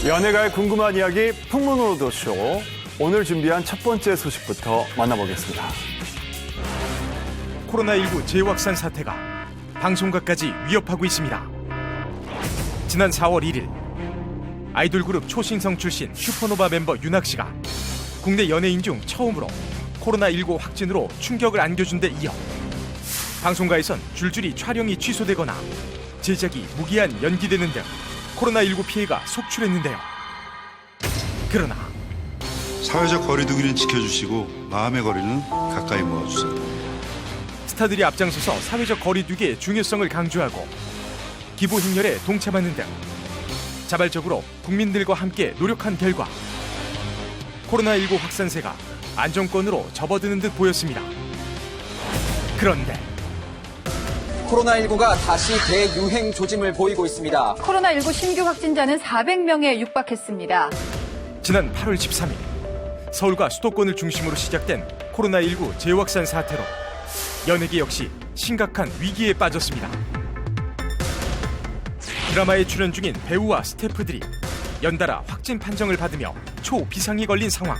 연예가의 궁금한 이야기 풍문으로도 쇼. 오늘 준비한 첫 번째 소식부터 만나보겠습니다. 코로나19 재확산 사태가 방송가까지 위협하고 있습니다. 지난 4월 1일 아이돌 그룹 초신성 출신 슈퍼노바 멤버 윤학 씨가 국내 연예인 중 처음으로 코로나19 확진으로 충격을 안겨준 데 이어 방송가에선 줄줄이 촬영이 취소되거나 제작이 무기한 연기되는 등 코로나19 피해가 속출했는데요. 그러나 사회적 거리두기는 지켜주시고 마음의 거리는 가까이 모아주세요. 스타들이 앞장서서 사회적 거리두기의 중요성을 강조하고 기부 행렬에 동참하는 등 자발적으로 국민들과 함께 노력한 결과 코로나19 확산세가 안정권으로 접어드는 듯 보였습니다. 그런데 코로나19가 다시 대유행 조짐을 보이고 있습니다. 코로나19 신규 확진자는 400명에 육박했습니다. 지난 8월 13일 서울과 수도권을 중심으로 시작된 코로나19 재확산 사태로 연예계 역시 심각한 위기에 빠졌습니다. 드라마에 출연 중인 배우와 스태프들이 연달아 확진 판정을 받으며 초비상이 걸린 상황.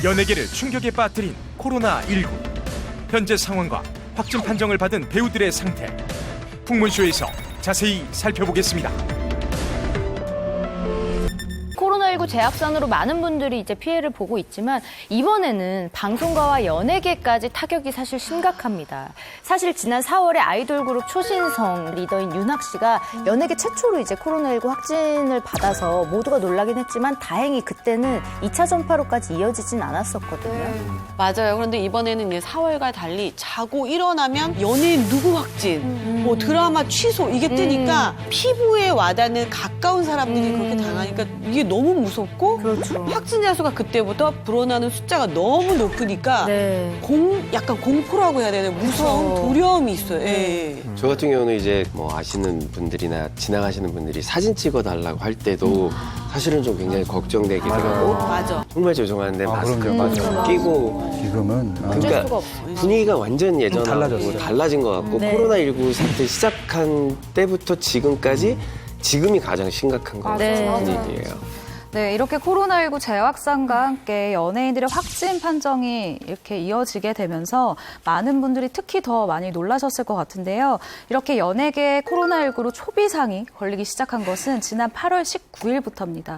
연예계를 충격에 빠뜨린 코로나19. 현재 상황과 확진 판정을 받은 배우들의 상태. 풍문쇼에서 자세히 살펴보겠습니다. 코로나19 재확산으로 많은 분들이 이제 피해를 보고 있지만 이번에는 방송가와 연예계까지 타격이 사실 심각합니다. 사실 지난 4월에 아이돌 그룹 초신성 리더인 윤학 씨가 연예계 최초로 이제 코로나19 확진을 받아서 모두가 놀라긴 했지만 다행히 그때는 2차 전파로까지 이어지진 않았었거든요. 맞아요. 그런데 이번에는 이제 4월과 달리 자고 일어나면 연예인 누구 확진, 뭐 드라마 취소 이게 뜨니까 피부에 와닿는 가까운 사람들이 그렇게 당하니까 이게 너무 무섭고 그렇죠. 확진자 수가 그때부터 불어나는 숫자가 너무 높으니까 네. 약간 공포라고 해야 되나 무서움, 두려움이 있어요. 예. 저 같은 경우는 이제 뭐 아시는 분들이나 지나가시는 분들이 사진 찍어달라고 할 때도 사실은 좀 굉장히 걱정되기도 하고 맞아. 정말 죄송한데 마스크 그럼요. 끼고 지금은 그러니까 수가 없어. 분위기가 완전 예전하고 달라졌어요. 달라진 것 같고 네. 코로나19 사태 시작한 때부터 지금까지 지금이 가장 심각한 것 네. 같은 분위기예요. 네, 이렇게 코로나19 재확산과 함께 연예인들의 확진 판정이 이렇게 이어지게 되면서 많은 분들이 특히 더 많이 놀라셨을 것 같은데요. 이렇게 연예계 코로나19로 초비상이 걸리기 시작한 것은 지난 8월 19일부터입니다.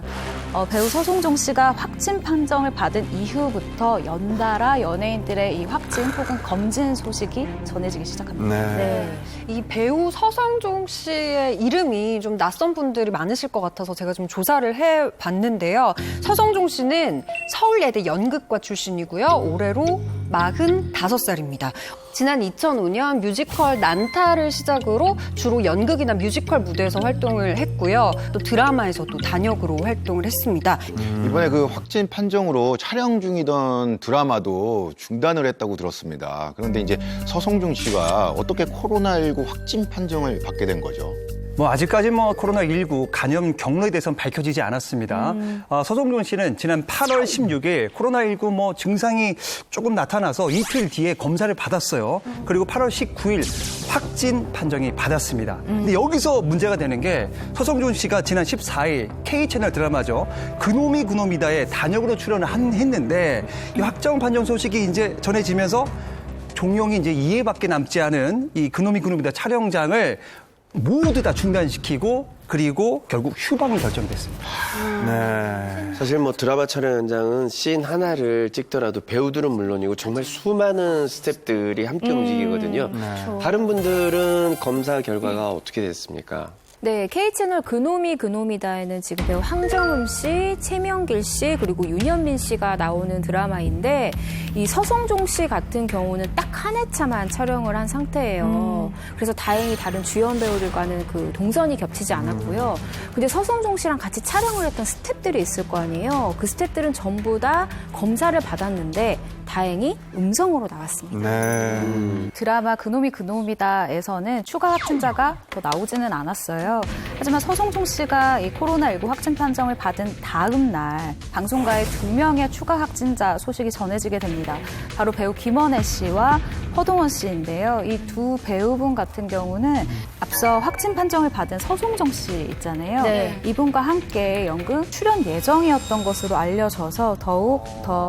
배우 서송종 씨가 확진 판정을 받은 이후부터 연달아 연예인들의 이 확진 혹은 검진 소식이 전해지기 시작합니다. 네. 이 배우 서성종 씨의 이름이 좀 낯선 분들이 많으실 것 같아서 제가 좀 조사를 해봤는데요. 서성종 씨는 서울예대 연극과 출신이고요. 올해로 45살입니다. 지난 2005년 뮤지컬 난타를 시작으로 주로 연극이나 뮤지컬 무대에서 활동을 했고요. 또 드라마에서도 단역으로 활동을 했습니다. 이번에 그 확진 판정으로 촬영 중이던 드라마도 중단을 했다고 들었습니다. 그런데 이제 서성중 씨가 어떻게 코로나19 확진 판정을 받게 된 거죠? 아직까지 코로나19 감염 경로에 대해서는 밝혀지지 않았습니다. 서성종 씨는 지난 8월 16일 코로나19 증상이 조금 나타나서 이틀 뒤에 검사를 받았어요. 그리고 8월 19일 확진 판정이 받았습니다. 근데 여기서 문제가 되는 게 서성종 씨가 지난 14일 K채널 드라마죠. 그놈이 그놈이다에 단역으로 출연을 했는데 이 확정 판정 소식이 이제 전해지면서 종영이 이제 2회밖에 남지 않은 이 그놈이 그놈이다 촬영장을 모두 다 중단시키고 그리고 결국 휴방을 결정됐습니다. 네. 사실 드라마 촬영 현장은 씬 하나를 찍더라도 배우들은 물론이고 정말 수많은 스태프들이 함께 움직이거든요. 다른 분들은 검사 결과가 어떻게 됐습니까? 네, K채널 그놈이 그놈이다에는 지금 배우 황정음 씨, 최명길 씨, 그리고 윤현민 씨가 나오는 드라마인데 이 서성종 씨 같은 경우는 딱 한 회차만 촬영을 한 상태예요. 그래서 다행히 다른 주연 배우들과는 그 동선이 겹치지 않았고요. 근데 서성종 씨랑 같이 촬영을 했던 스태프들이 있을 거 아니에요. 그 스태프들은 전부 다 검사를 받았는데 다행히 음성으로 나왔습니다. 네. 드라마 그놈이 그놈이다에서는 추가 확진자가 더 나오지는 않았어요. 하지만 서성종 씨가 이 코로나19 확진 판정을 받은 다음 날 방송가에 2명의 추가 확진자 소식이 전해지게 됩니다. 바로 배우 김원혜 씨와 허동원 씨인데요. 이 두 배우분 같은 경우는 앞서 확진 판정을 받은 서송정 씨 있잖아요. 네. 이분과 함께 연극 출연 예정이었던 것으로 알려져서 더욱 더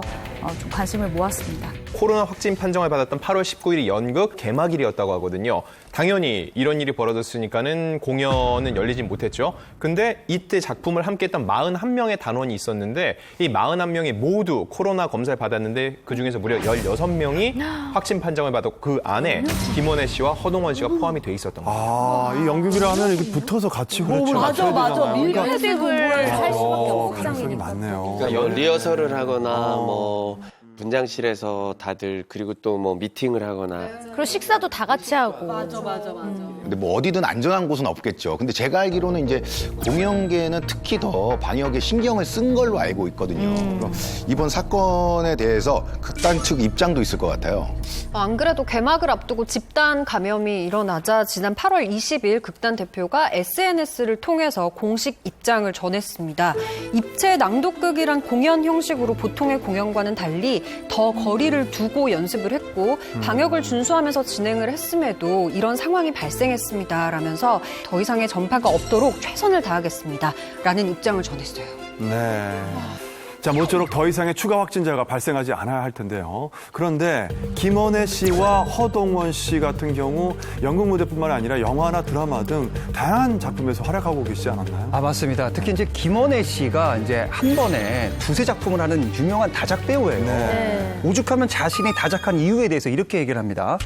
좀 관심을 모았습니다. 코로나 확진 판정을 받았던 8월 19일이 연극 개막일이었다고 하거든요. 당연히 이런 일이 벌어졌으니까는 공연은 열리진 못했죠. 근데 이때 작품을 함께 했던 41명의 단원이 있었는데 이 41명이 모두 코로나 검사를 받았는데 그중에서 무려 16명이 확진 판정을 받았고 그 안에 김원혜 씨와 허동원 씨가 포함이 돼 있었던 거예요. 아, 이 연극이라 하면 이렇게 붙어서 같이 호흡을 맞아, 맞춰야 맞아. 되잖아요. 밀폐됩을 할 수밖에 없어. 가능성이 많네요. 그러니까 리허설을 하거나 뭐 분장실에서 다들 그리고 또 뭐 미팅을 하거나 그리고 식사도 다 같이 하고. 맞아. 근데 뭐 어디든 안전한 곳은 없겠죠. 근데 제가 알기로는 이제 공연계는 특히 더 방역에 신경을 쓴 걸로 알고 있거든요. 그럼 이번 사건에 대해서 극단 측 입장도 있을 것 같아요. 안 그래도 개막을 앞두고 집단 감염이 일어나자 지난 8월 20일 극단 대표가 SNS를 통해서 공식 입장을 전했습니다. 입체 낭독극이란 공연 형식으로 보통의 공연과는 달리 더 거리를 두고 연습을 했고 방역을 준수하면서 진행을 했음에도 이런 상황이 발생했습니다. 라면서 더 이상의 전파가 없도록 최선을 다하겠습니다. 라는 입장을 전했어요. 네. 자, 모쪼록 더 이상의 추가 확진자가 발생하지 않아야 할 텐데요. 그런데 김원혜 씨와 허동원 씨 같은 경우 연극 무대뿐만 아니라 영화나 드라마 등 다양한 작품에서 활약하고 계시지 않았나요? 아, 맞습니다. 특히 이제 김원혜 씨가 이제 한 번에 두세 작품을 하는 유명한 다작 배우예요. 네. 오죽하면 자신이 다작한 이유에 대해서 이렇게 얘기를 합니다.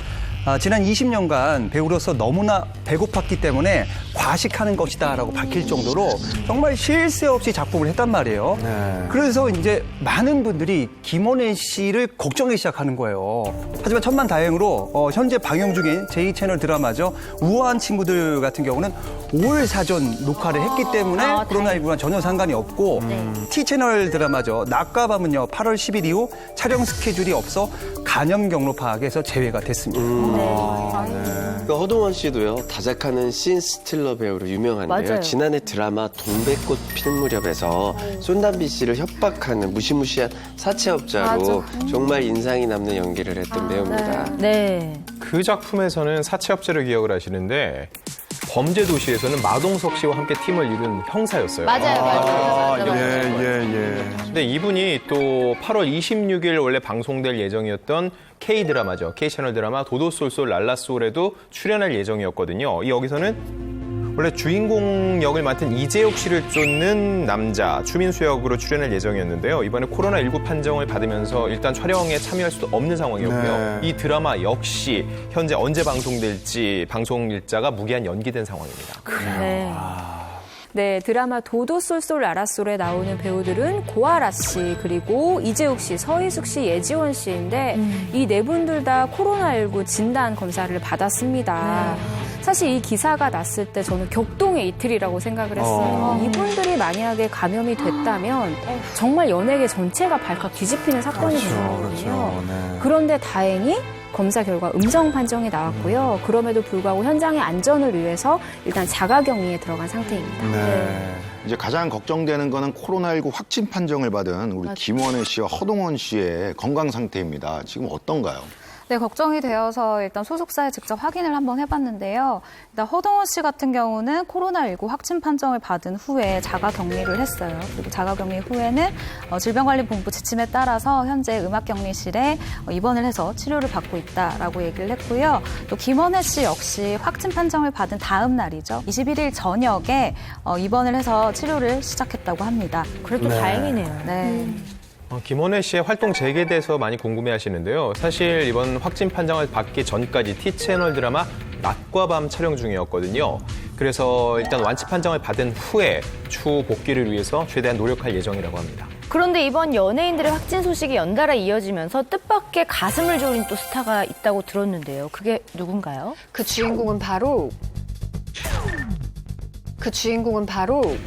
지난 20년간 배우로서 너무나 배고팠기 때문에 과식하는 것이다라고 밝힐 정도로 정말 쉴 새 없이 작품을 했단 말이에요. 네. 그래서 이제 많은 분들이 김원혜 씨를 걱정하기 시작하는 거예요. 하지만 천만다행으로 현재 방영 중인 제2채널 드라마죠. 우아한 친구들 같은 경우는 5일 사전 녹화를 했기 때문에 코로나19랑 전혀 상관이 없고 T채널 드라마죠. 낮과 밤은요 8월 10일 이후 촬영 스케줄이 없어 간염 경로 파악에서 제외가 됐습니다. 그러니까 허동원 씨도요 다작하는 씬 스틸러 배우로 유명한데요. 맞아요. 지난해 드라마 동백꽃 필 무렵에서 손담비 씨를 협박하는 무시무시한 사채업자로 정말 인상이 남는 연기를 했던 배우입니다. 네. 그 작품에서는 사채업자를 기억을 하시는데 범죄도시에서는 마동석 씨와 함께 팀을 이룬 형사였어요. 맞아요. 예. 근데 이분이 또 8월 26일 원래 방송될 예정이었던 K드라마죠. K채널 드라마 도도솔솔 랄라솔에도 출연할 예정이었거든요. 여기서는 원래 주인공 역을 맡은 이재욱 씨를 쫓는 남자 추민수 역으로 출연할 예정이었는데요. 이번에 코로나19 판정을 받으면서 일단 촬영에 참여할 수도 없는 상황이었고요. 이 드라마 역시 현재 언제 방송될지 방송 일자가 무기한 연기된 상황입니다. 네. 네, 드라마 도도솔솔 라라솔에 나오는 배우들은 고아라 씨, 그리고 이재욱 씨, 서희숙 씨, 예지원 씨인데 이 네 분들 다 코로나19 진단 검사를 받았습니다. 사실 이 기사가 났을 때 저는 격동의 이틀이라고 생각을 했어요. 이분들이 만약에 감염이 됐다면 정말 연예계 전체가 발칵 뒤집히는 사건이 되거든요. 그런데 다행히 검사 결과 음성 판정이 나왔고요. 그럼에도 불구하고 현장의 안전을 위해서 일단 자가격리에 들어간 상태입니다. 네. 이제 가장 걱정되는 거는 코로나19 확진 판정을 받은 우리 김원혜 씨와 허동원 씨의 건강 상태입니다. 지금 어떤가요? 네, 걱정이 되어서 일단 소속사에 직접 확인을 한번 해봤는데요. 일단 허동원 씨 같은 경우는 코로나19 확진 판정을 받은 후에 자가격리를 했어요. 그리고 자가격리 후에는 질병관리본부 지침에 따라서 현재 음압격리실에 입원을 해서 치료를 받고 있다라고 얘기를 했고요. 또 김원혜 씨 역시 확진 판정을 받은 다음 날이죠. 21일 저녁에 입원을 해서 치료를 시작했다고 합니다. 그래도 다행이네요. 네. 김원혜 씨의 활동 재개에 대해서 많이 궁금해하시는데요. 사실 이번 확진 판정을 받기 전까지 T채널 드라마 낮과 밤 촬영 중이었거든요. 그래서 일단 완치 판정을 받은 후에 추후 복귀를 위해서 최대한 노력할 예정이라고 합니다. 그런데 이번 연예인들의 확진 소식이 연달아 이어지면서 뜻밖의 가슴을 졸인 또 스타가 있다고 들었는데요. 그게 누군가요? 그 주인공은 바로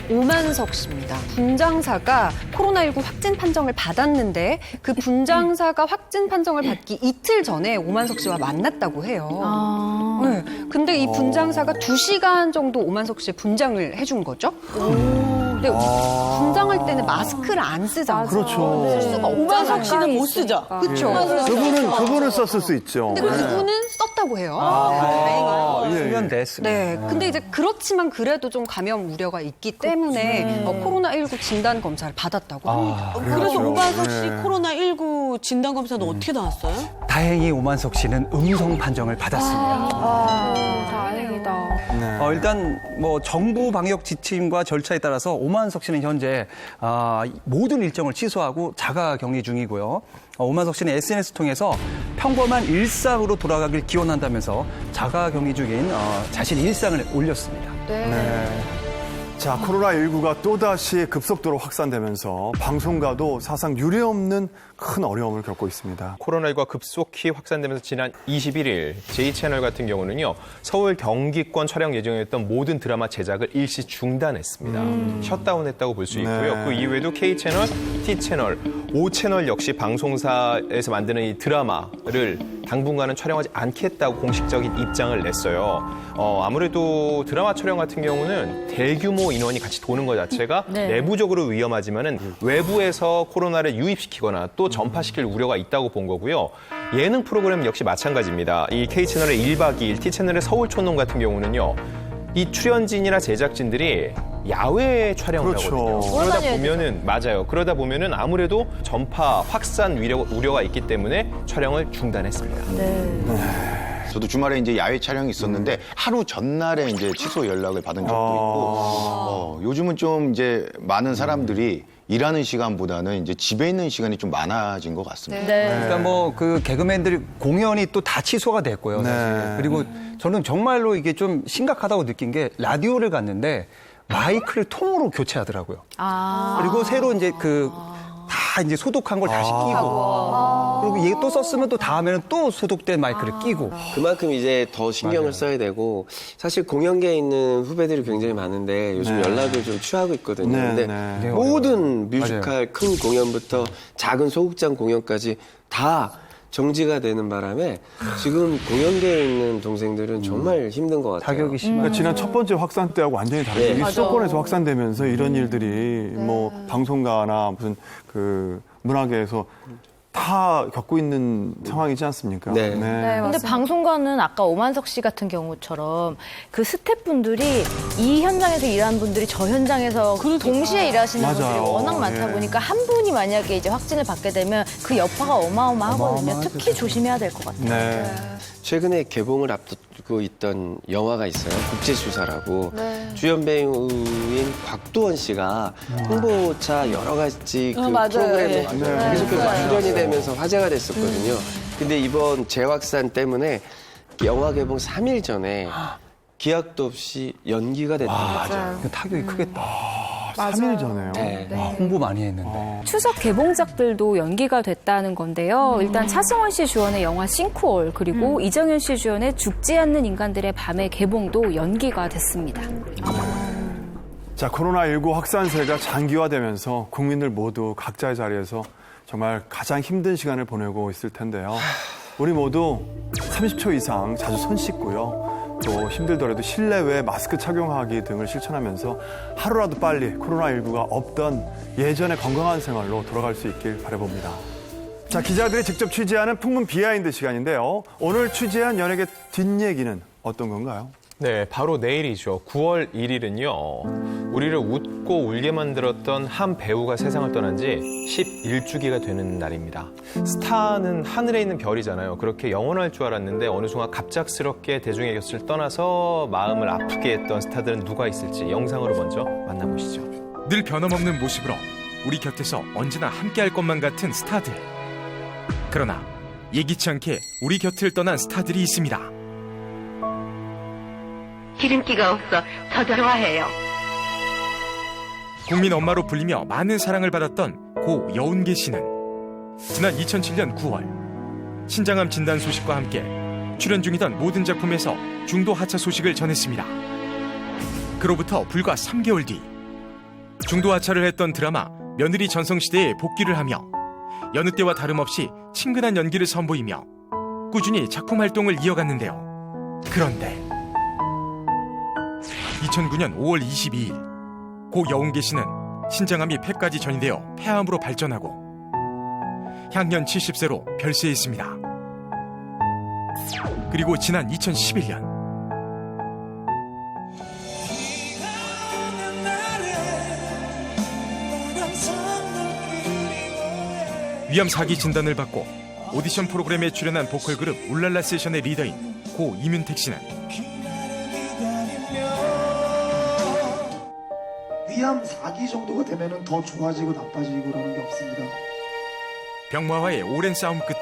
오만석 씨입니다. 분장사가 코로나19 확진 판정을 받았는데 그 분장사가 확진 판정을 받기 이틀 전에 오만석 씨와 만났다고 해요. 네. 근데 이 분장사가 2시간 정도 오만석 씨의 분장을 해준 거죠. 근데 분장할 때는 마스크를 안 쓰잖아요. 그렇죠. 쓸 수가 없잖아요. 오만석 씨는 못 쓰죠. 그렇죠. 그분은 썼을 수 있죠. 근데 그분은 썼다고 해요. 쓰면 됐습니다. 네. 근데 이제 그렇지만 그래도 좀 감염 우려가 있기 때문에 코로나19 진단 검사를 받았다고 합니다. 그래서 오만석 씨 네. 코로나19 진단 검사는 어떻게 나왔어요? 다행히 오만석 씨는 음성 판정을 받았습니다. 다행이다. 네. 일단 뭐 정부 방역 지침과 절차에 따라서 오만석 씨는 현재 모든 일정을 취소하고 자가 격리 중이고요. 오만석 씨는 SNS 통해서 평범한 일상으로 돌아가길 기원한다면서 자가 격리 중인 자신의 일상을 올렸습니다. 네. 자, 코로나19가 또다시 급속도로 확산되면서 방송가도 사상 유례없는 큰 어려움을 겪고 있습니다. 코로나19가 급속히 확산되면서 지난 21일 J채널 같은 경우는요. 서울 경기권 촬영 예정이었던 모든 드라마 제작을 일시 중단했습니다. 셧다운했다고 볼 수 있고요. 네. 그 이외에도 K채널, T채널, O채널 역시 방송사에서 만드는 이 드라마를 당분간은 촬영하지 않겠다고 공식적인 입장을 냈어요. 아무래도 드라마 촬영 같은 경우는 대규모 인원이 같이 도는 것 자체가 내부적으로 위험하지만은 외부에서 코로나를 유입시키거나 또 전파시킬 우려가 있다고 본 거고요. 예능 프로그램 역시 마찬가지입니다. 이 K채널의 1박 2일, T채널의 서울촌놈 같은 경우는요. 이 출연진이나 제작진들이 야외 촬영을 하거든요. 그러다 보면은 맞아요. 그러다 보면은 아무래도 전파 확산 우려가 있기 때문에 촬영을 중단했습니다. 저도 주말에 이제 야외 촬영이 있었는데 하루 전날에 이제 취소 연락을 받은 적도 있고 요즘은 좀 이제 많은 사람들이 일하는 시간보다는 이제 집에 있는 시간이 좀 많아진 것 같습니다. 그러니까 뭐 그 개그맨들 공연이 또 다 취소가 됐고요. 사실. 그리고 저는 정말로 이게 좀 심각하다고 느낀 게 라디오를 갔는데 마이크를 통으로 교체하더라고요. 그리고 새로 이제 다 이제 소독한 걸 다시 끼고 그리고 얘 또 썼으면 또 다음에는 또 소독된 마이크를 끼고 그만큼 이제 더 신경을 써야 되고 사실 공연계에 있는 후배들이 굉장히 많은데 요즘 연락을 좀 취하고 있거든요. 근데 모든 뮤지컬 큰 공연부터 작은 소극장 공연까지 다 정지가 되는 바람에 지금 공연계에 있는 동생들은 정말 힘든 것 같아요. 타격이 심해요. 그러니까 지난 첫 번째 확산 때하고 완전히 다르죠. 이 수도권에서 확산되면서 이런 일들이 뭐 방송가나 무슨 그 문화계에서 다 겪고 있는 상황이지 않습니까? 네. 근데 방송가는 아까 오만석 씨 같은 경우처럼 그 스태프분들이 이 현장에서 일하는 분들이 저 현장에서 동시에 일하시는 분들이 워낙 많다 보니까 한 분이 만약에 이제 확진을 받게 되면 그 여파가 어마어마하거든요. 특히 조심해야 될 것 같아요. 최근에 개봉을 앞두고 있던 영화가 있어요. 국제수사라고. 주연 배우인 곽도원 씨가 홍보차 여러 가지 그 프로그램에 계속해서 출연이 되면서 화제가 됐었거든요. 근데 이번 재확산 때문에 영화 개봉 3일 전에 기약도 없이 연기가 됐다. 타격이 크겠다. 3일 전에요. 홍보 많이 했는데. 추석 개봉작들도 연기가 됐다는 건데요. 일단 차승원 씨 주연의 영화 싱크홀 그리고 이정현 씨 주연의 죽지 않는 인간들의 밤의 개봉도 연기가 됐습니다. 자, 코로나19 확산세가 장기화되면서 국민들 모두 각자의 자리에서 정말 가장 힘든 시간을 보내고 있을 텐데요. 우리 모두 30초 이상 자주 손 씻고요. 또 힘들더라도 실내외 마스크 착용하기 등을 실천하면서 하루라도 빨리 코로나19가 없던 예전의 건강한 생활로 돌아갈 수 있길 바라봅니다. 자, 기자들이 직접 취재하는 풍문 비하인드 시간인데요. 오늘 취재한 연예계 뒷얘기는 어떤 건가요? 네, 바로 내일이죠. 9월 1일은요. 우리를 웃고 울게 만들었던 한 배우가 세상을 떠난 지 11주기가 되는 날입니다. 스타는 하늘에 있는 별이잖아요. 그렇게 영원할 줄 알았는데 어느 순간 갑작스럽게 대중의 곁을 떠나서 마음을 아프게 했던 스타들은 누가 있을지 영상으로 먼저 만나보시죠. 늘 변함없는 모습으로 우리 곁에서 언제나 함께할 것만 같은 스타들. 그러나 예기치 않게 우리 곁을 떠난 스타들이 있습니다. 기름기가 없어 저절화해요. 국민 엄마로 불리며 많은 사랑을 받았던 고 여운계 씨는 지난 2007년 9월 신장암 진단 소식과 함께 출연 중이던 모든 작품에서 중도 하차 소식을 전했습니다. 그로부터 불과 3개월 뒤 중도 하차를 했던 드라마 며느리 전성시대에 복귀를 하며 여느 때와 다름없이 친근한 연기를 선보이며 꾸준히 작품 활동을 이어갔는데요. 그런데 2009년 5월 22일 고 여운계 씨는 신장암이 폐까지 전이되어 폐암으로 발전하고 향년 70세로 별세했습니다. 그리고 지난 2011년 위암 4기 진단을 받고 오디션 프로그램에 출연한 보컬 그룹 울랄라 세션의 리더인 고 이문택 씨는 위암 4기 정도가 되면은 더 좋아지고 나빠지고 그러는 게 없습니다. 병마와의 오랜 싸움 끝에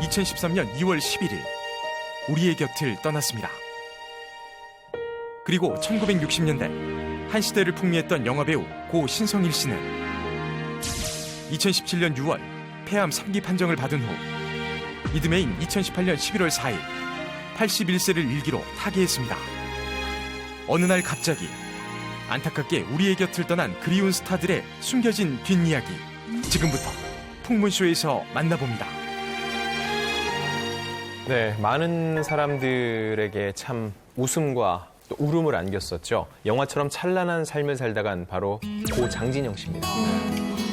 2013년 2월 11일 우리의 곁을 떠났습니다. 그리고 1960년대 한 시대를 풍미했던 영화배우 고 신성일 씨는 2017년 6월 폐암 3기 판정을 받은 후 이듬해인 2018년 11월 4일 81세를 일기로 타계했습니다. 어느 날 갑자기 안타깝게 우리의 곁을 떠난 그리운 스타들의 숨겨진 뒷이야기 지금부터 풍문쇼에서 만나봅니다. 네, 많은 사람들에게 참 웃음과 또 울음을 안겼었죠. 영화처럼 찬란한 삶을 살다간 바로 고 장진영 씨입니다.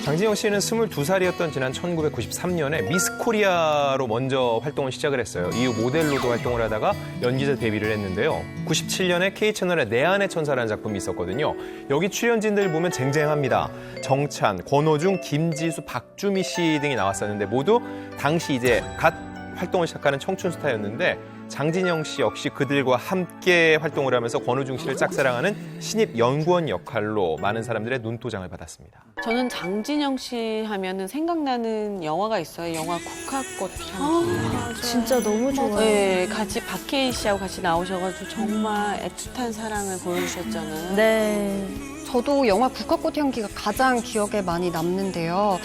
장진영 씨는 22살이었던 지난 1993년에 미스 코리아로 먼저 활동을 시작을 했어요. 이후 모델로도 활동을 하다가 연기자 데뷔를 했는데요. 97년에 K채널의 내 안의 천사라는 작품이 있었거든요. 여기 출연진들 보면 쟁쟁합니다. 정찬, 권호중, 김지수, 박주미 씨 등이 나왔었는데 모두 당시 이제 갓 활동을 시작하는 청춘 스타였는데 장진영 씨 역시 그들과 함께 활동을 하면서 권호중 씨를 짝사랑하는 신입 연구원 역할로 많은 사람들의 눈도장을 받았습니다. 저는 장진영 씨 하면은 생각나는 영화가 있어요. 영화 국화꽃 향기. 진짜 너무 좋아요. 네, 같이 박해일 씨하고 같이 나오셔가지고 정말 애틋한 사랑을 보여주셨잖아요. 네. 저도 영화 국화꽃 향기가 가장 기억에 많이 남는데요.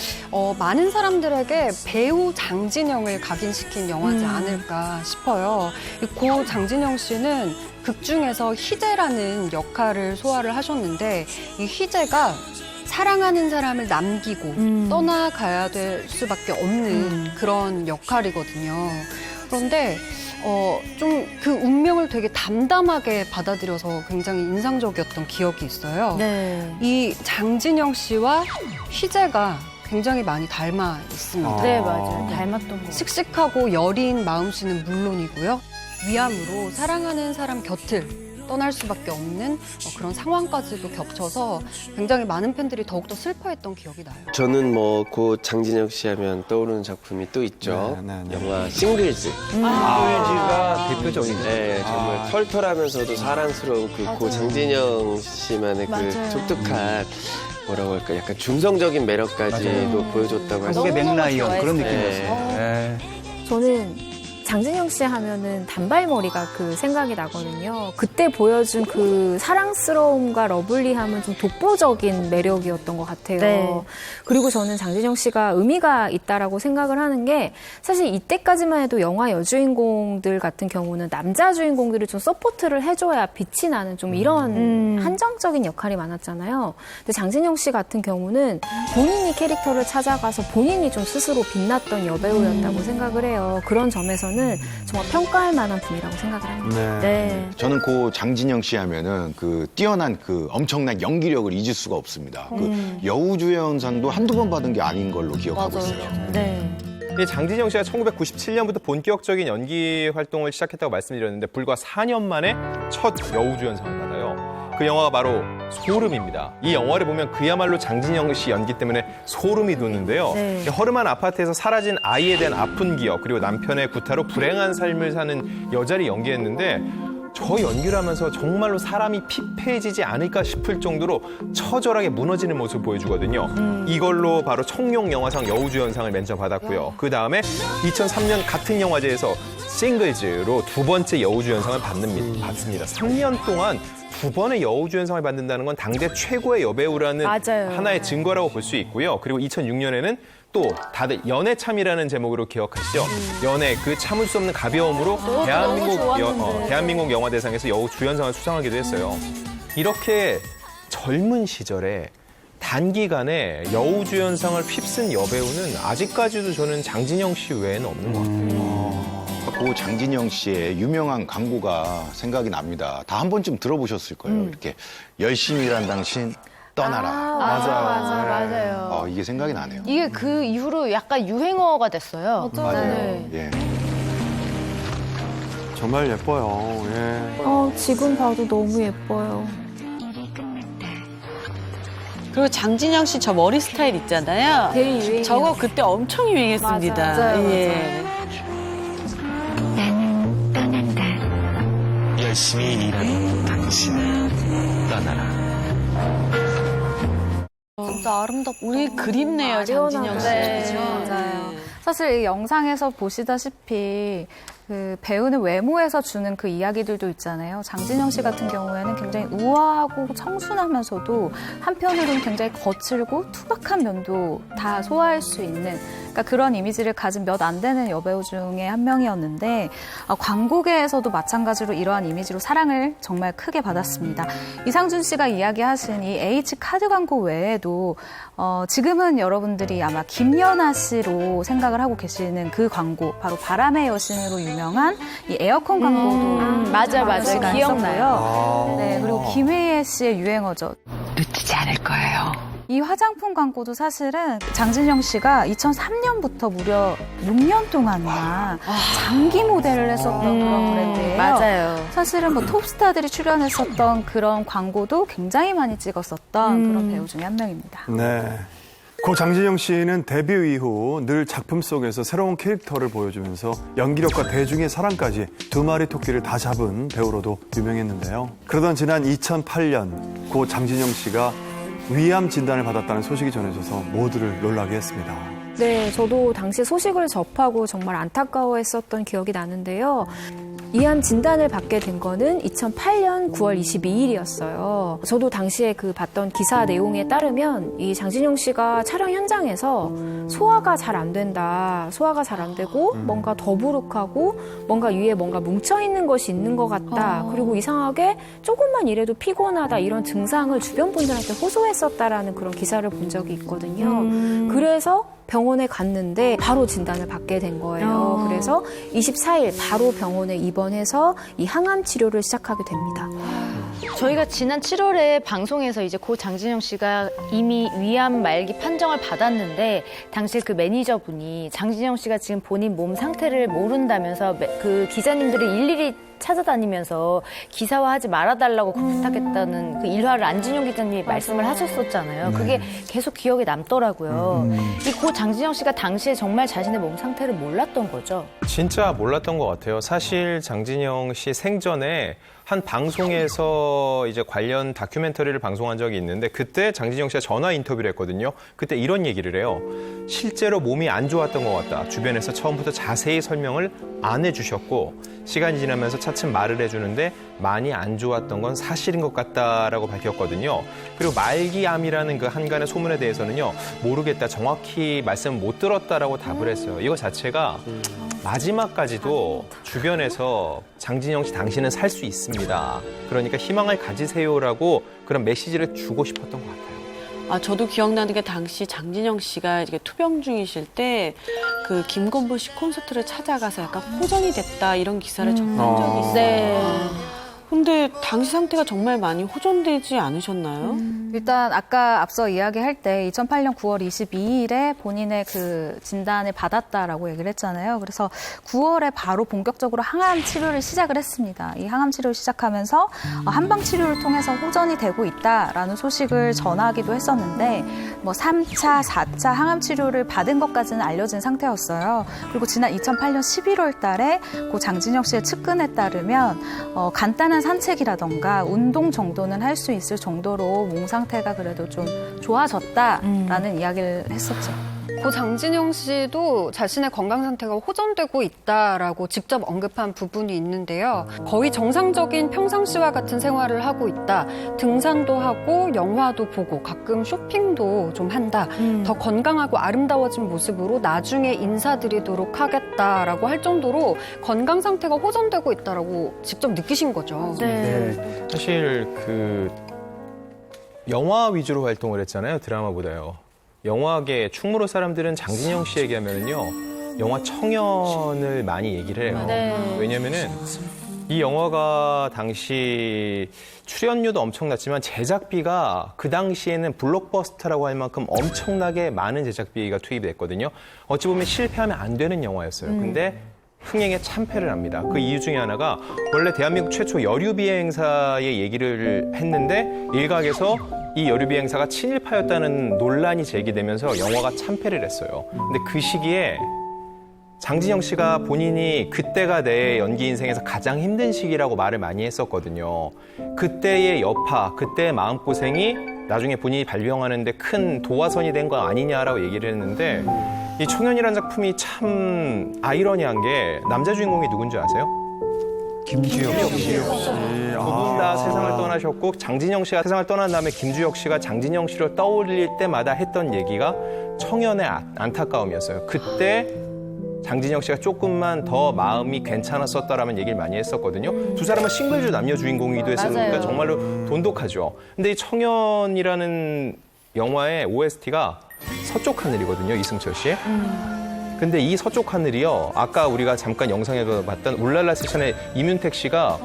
많은 사람들에게 배우 장진영을 각인시킨 영화지 않을까 싶어요. 고 장진영 씨는 극 중에서 희재라는 역할을 소화를 하셨는데 이 희재가 사랑하는 사람을 남기고 떠나가야 될 수밖에 없는 그런 역할이거든요. 그런데 좀 그 운명을 되게 담담하게 받아들여서 굉장히 인상적이었던 기억이 있어요. 네. 이 장진영 씨와 희재가 굉장히 많이 닮아 있습니다. 네, 맞아요. 닮았던 거. 씩씩하고 여린 마음씨는 물론이고요. 위암으로 사랑하는 사람 곁을 떠날 수밖에 없는 그런 상황까지도 겹쳐서 굉장히 많은 팬들이 더욱더 슬퍼했던 기억이 나요. 저는 뭐 고 장진영 씨 하면 떠오르는 작품이 또 있죠. 영화 싱글즈. 싱글즈가 대표적이죠. 네, 정말 털털하면서도 사랑스러운 그 고 장진영 씨만의 그 독특한 뭐라고 할까 약간 중성적인 매력까지도 보여줬다고 할 수 한국의 있어요. 맥라이언 그런 네. 느낌이었어요. 네. 저는 장진영 씨 하면은 단발머리가 그 생각이 나거든요. 그때 보여준 그 사랑스러움과 러블리함은 좀 독보적인 매력이었던 것 같아요. 네. 그리고 저는 장진영 씨가 의미가 있다라고 생각을 하는 게 사실 이때까지만 해도 영화 여주인공들 같은 경우는 남자 주인공들이 좀 서포트를 해줘야 빛이 나는 좀 이런 한정적인 역할이 많았잖아요. 근데 장진영 씨 같은 경우는 본인이 캐릭터를 찾아가서 본인이 좀 스스로 빛났던 여배우였다고 생각을 해요. 그런 점에서는 정말 평가할 만한 분이라고 생각을 합니다. 네. 저는 고 장진영 씨 하면은 그 뛰어난 그 엄청난 연기력을 잊을 수가 없습니다. 그 여우주연상도 한두 번 받은 게 아닌 걸로 기억하고 있어요. 네. 장진영 씨가 1997년부터 본격적인 연기 활동을 시작했다고 말씀드렸는데 불과 4년 만에 첫 여우주연상을 받아요. 그 영화가 바로 소름입니다. 이 영화를 보면 그야말로 장진영 씨 연기 때문에 소름이 돋는데요. 네. 허름한 아파트에서 사라진 아이에 대한 아픈 기억 그리고 남편의 구타로 불행한 삶을 사는 여자를 연기했는데 저 연기를 하면서 정말로 사람이 피폐해지지 않을까 싶을 정도로 처절하게 무너지는 모습을 보여주거든요. 이걸로 바로 청룡 영화상 여우주연상을 맨처 받았고요. 그 다음에 2003년 같은 영화제에서 싱글즈로 두 번째 여우주연상을 받습니다. 3년 동안 두 번의 여우주연상을 받는다는 건 당대 최고의 여배우라는 맞아요. 하나의 증거라고 볼 수 있고요. 그리고 2006년에는 또 다들 연애참이라는 제목으로 기억하시죠? 연애 그 참을 수 없는 가벼움으로 대한민국 영화대상에서 여우주연상을 수상하기도 했어요. 이렇게 젊은 시절에 단기간에 여우주연상을 휩쓴 여배우는 아직까지도 저는 장진영 씨 외에는 없는 것 같아요. 고 장진영 씨의 유명한 광고가 생각이 납니다. 다 한 번쯤 들어보셨을 거예요. 이렇게 열심히 일한 당신 떠나라. 맞아요. 이게 생각이 나네요. 이게 그 이후로 약간 유행어가 됐어요. 맞아요. 예. 정말 예뻐요. 예. 지금 봐도 너무 예뻐요. 그리고 장진영 씨 저 머리 스타일 있잖아요. 되게 유행이에요. 저거 그때 엄청 유행했습니다. 맞아요. 예. 열심히 일하는 당신을 떠나라. 진짜 아름답다. 우리 그립네요, 장진영 씨. 네, 맞아요. 사실 이 영상에서 보시다시피 그 배우는 외모에서 주는 그 이야기들도 있잖아요. 장진영 씨 같은 경우에는 굉장히 우아하고 청순하면서도 한편으로는 굉장히 거칠고 투박한 면도 다 소화할 수 있는 그러니까 그런 이미지를 가진 몇 안 되는 여배우 중에 한 명이었는데 광고계에서도 마찬가지로 이러한 이미지로 사랑을 정말 크게 받았습니다. 이상준 씨가 이야기하신 이 H카드 광고 외에도 지금은 여러분들이 아마 김연아 씨로 생각을 하고 계시는 그 광고 바로 바람의 여신으로 유명한 이 에어컨 광고도 맞아. 기억나요. 네, 그리고 김혜애 씨의 유행어죠. 놓치지 않을 거예요. 이 화장품 광고도 사실은 장진영 씨가 2003년부터 무려 6년 동안이나 장기 모델을 했었던 그런 브랜드예요. 맞아요. 사실은 뭐 톱스타들이 출연했었던 그런 광고도 굉장히 많이 찍었었던 그런 배우 중에 한 명입니다. 네. 고 장진영 씨는 데뷔 이후 늘 작품 속에서 새로운 캐릭터를 보여주면서 연기력과 대중의 사랑까지 두 마리 토끼를 다 잡은 배우로도 유명했는데요. 그러던 지난 2008년 고 장진영 씨가 위암 진단을 받았다는 소식이 전해져서 모두를 놀라게 했습니다. 네, 저도 당시 소식을 접하고 정말 안타까워했었던 기억이 나는데요. 위암 진단을 받게 된 거는 2008년 9월 22일이었어요. 저도 당시에 그 봤던 기사 내용에 따르면 이 장진영 씨가 촬영 현장에서 소화가 잘 안 된다. 소화가 잘 안 되고 뭔가 더부룩하고 뭔가 위에 뭔가 뭉쳐있는 것이 있는 것 같다. 그리고 이상하게 조금만 일해도 피곤하다. 이런 증상을 주변 분들한테 호소했었다라는 그런 기사를 본 적이 있거든요. 그래서 병원에 갔는데 바로 진단을 받게 된 거예요. 그래서 24일 바로 병원에 입원해서 이 항암 치료를 시작하게 됩니다. 저희가 지난 7월에 방송에서 이제 고 장진영 씨가 이미 위암 말기 판정을 받았는데 당시 그 매니저분이 장진영 씨가 지금 본인 몸 상태를 모른다면서 그 기자님들이 일일이 찾아다니면서 기사화하지 말아달라고 부탁했다는 그 일화를 안진용 기자님이 말씀을 하셨었잖아요. 그게 계속 기억에 남더라고요. 이 고 장진영 씨가 당시에 정말 자신의 몸 상태를 몰랐던 거죠. 진짜 몰랐던 것 같아요. 사실 장진영 씨 생전에 한 방송에서 이제 관련 다큐멘터리를 방송한 적이 있는데 그때 장진영 씨가 전화 인터뷰를 했거든요. 그때 이런 얘기를 해요. 실제로 몸이 안 좋았던 것 같다. 주변에서 처음부터 자세히 설명을 안 해주셨고 시간이 지나면서 차츰 말을 해주는데 많이 안 좋았던 건 사실인 것 같다라고 밝혔거든요. 그리고 말기암이라는 그 한간의 소문에 대해서는요. 모르겠다. 정확히 말씀 못 들었다라고 답을 했어요. 이거 자체가 마지막까지도 주변에서 장진영 씨 당신은 살 수 있습니다. 그러니까 희망을 가지세요라고 그런 메시지를 주고 싶었던 것 같아요. 저도 기억나는 게 당시 장진영 씨가 이렇게 투병 중이실 때 그 김건보 씨 콘서트를 찾아가서 약간 호전이 됐다 이런 기사를 접한 적이 있어요. 네. 근데 당시 상태가 정말 많이 호전되지 않으셨나요? 일단 아까 앞서 이야기할 때 2008년 9월 22일에 본인의 그 진단을 받았다라고 얘기를 했잖아요. 그래서 9월에 바로 본격적으로 항암 치료를 시작을 했습니다. 이 항암 치료를 시작하면서 한방 치료를 통해서 호전이 되고 있다라는 소식을 전하기도 했었는데 뭐 3차, 4차 항암 치료를 받은 것까지는 알려진 상태였어요. 그리고 지난 2008년 11월 달에 그 장진영 씨의 측근에 따르면 간단한 산책이라던가 운동 정도는 할 수 있을 정도로 몸 상태가 그래도 좀 좋아졌다라는 이야기를 했었죠. 고 장진영 씨도 자신의 건강 상태가 호전되고 있다라고 직접 언급한 부분이 있는데요. 거의 정상적인 평상시와 같은 생활을 하고 있다. 등산도 하고 영화도 보고 가끔 쇼핑도 좀 한다. 더 건강하고 아름다워진 모습으로 나중에 인사드리도록 하겠다라고 할 정도로 건강 상태가 호전되고 있다라고 직접 느끼신 거죠. 네. 사실 그 영화 위주로 활동을 했잖아요. 드라마보다요. 영화계 충무로 사람들은 장진영 씨 얘기하면요 영화 청년을 많이 얘기를 해요. 네. 왜냐면은 이 영화가 당시 출연료도 엄청났지만 제작비가 그 당시에는 블록버스터라고 할 만큼 엄청나게 많은 제작비가 투입이 됐거든요. 어찌 보면 실패하면 안 되는 영화였어요. 근데 흥행에 참패를 합니다. 그 이유 중에 하나가 원래 대한민국 최초 여류 비행사의 얘기를 했는데 일각에서 이 여류 비행사가 친일파였다는 논란이 제기되면서 영화가 참패를 했어요. 근데 그 시기에 장진영 씨가 본인이 그때가 내 연기 인생에서 가장 힘든 시기라고 말을 많이 했었거든요. 그때의 여파, 그때의 마음고생이 나중에 본인이 발병하는데 큰 도화선이 된 거 아니냐라고 얘기를 했는데 이 청년이라는 작품이 참 아이러니한 게 남자 주인공이 누군지 아세요? 김주혁 씨. 두 분 다 세상을 떠나셨고 장진영 씨가 세상을 떠난 다음에 김주혁 씨가 장진영 씨를 떠올릴 때마다 했던 얘기가 청년의 안타까움이었어요. 그때 장진영 씨가 조금만 더 마음이 괜찮았었다라는 얘기를 많이 했었거든요. 두 사람은 싱글주 남녀 주인공이기도 했으니까 맞아요. 정말로 돈독하죠. 근데 이 청년이라는 영화의 OST가 서쪽 하늘이거든요, 이승철 씨. 근데 이 서쪽 하늘이요, 아까 우리가 잠깐 영상에서 봤던 울랄라 세션의 이문택 씨가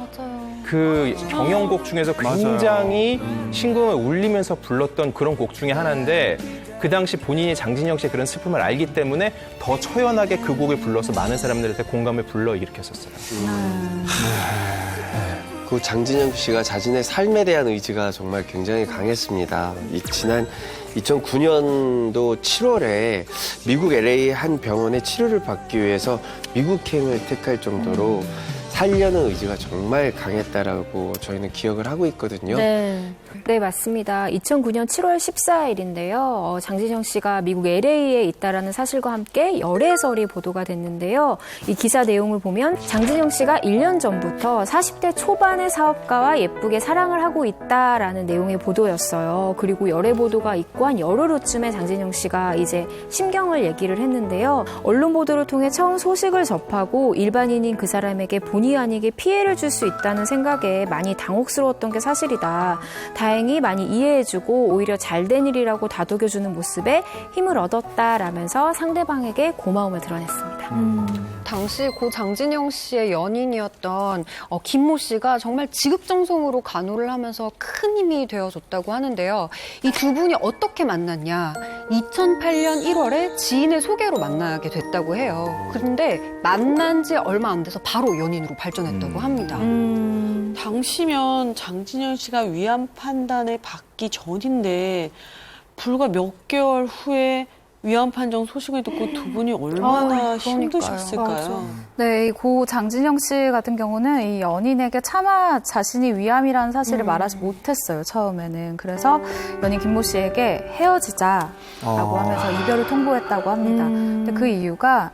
그 경연곡 중에서 굉장히 심금을 울리면서 불렀던 그런 곡 중에 하나인데 그 당시 본인이 장진영 씨의 그런 슬픔을 알기 때문에 더 처연하게 그 곡을 불러서 많은 사람들한테 공감을 불러일으켰었어요. 그 장진영 씨가 자신의 삶에 대한 의지가 정말 굉장히 강했습니다. 지난 2009년도 7월에 미국 LA 한 병원에 치료를 받기 위해서 미국행을 택할 정도로 살려는 의지가 정말 강했다라고 저희는 기억을 하고 있거든요. 네, 맞습니다. 2009년 7월 14일인데요. 장진영 씨가 미국 LA에 있다라는 사실과 함께 열애설이 보도가 됐는데요. 이 기사 내용을 보면 장진영 씨가 1년 전부터 40대 초반의 사업가와 예쁘게 사랑을 하고 있다라는 내용의 보도였어요. 그리고 열애 보도가 있고 한 열흘 후쯤에 장진영 씨가 이제 심경을 얘기를 했는데요. 언론 보도를 통해 처음 소식을 접하고 일반인인 그 사람에게 본의 아니게 피해를 줄 수 있다는 생각에 많이 당혹스러웠던 게 사실이다. 다행히 많이 이해해주고 오히려 잘된 일이라고 다독여주는 모습에 힘을 얻었다라면서 상대방에게 고마움을 드러냈습니다. 당시 고 장진영 씨의 연인이었던 김모 씨가 정말 지극정성으로 간호를 하면서 큰 힘이 되어줬다고 하는데요. 이 두 분이 어떻게 만났냐? 2008년 1월에 지인의 소개로 만나게 됐다고 해요. 그런데 만난 지 얼마 안 돼서 바로 연인으로 발전했다고 합니다. 당시면 장진영 씨가 위암 판단을 받기 전인데 불과 몇 개월 후에 위암 판정 소식을 듣고 두 분이 얼마나 힘드셨을까요? 네, 이 고 장진영 씨 같은 경우는 이 연인에게 차마 자신이 위암이라는 사실을 말하지 못했어요, 처음에는. 그래서 연인 김모 씨에게 헤어지자라고 하면서 이별을 통보했다고 합니다. 근데 그 이유가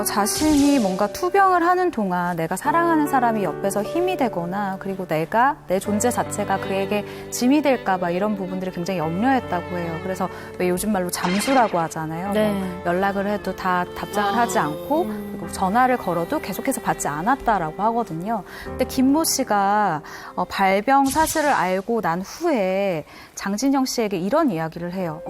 자신이 뭔가 투병을 하는 동안 내가 사랑하는 사람이 옆에서 힘이 되거나 그리고 내가 내 존재 자체가 그에게 짐이 될까 봐 이런 부분들을 굉장히 염려했다고 해요. 그래서 왜 요즘 말로 잠수라고 하잖아요. 네. 뭐 연락을 해도 다 답장을 하지 않고 그리고 전화를 걸어도 계속해서 받지 않았다라고 하거든요. 근데 김모 씨가 발병 사실을 알고 난 후에 장진영 씨에게 이런 이야기를 해요.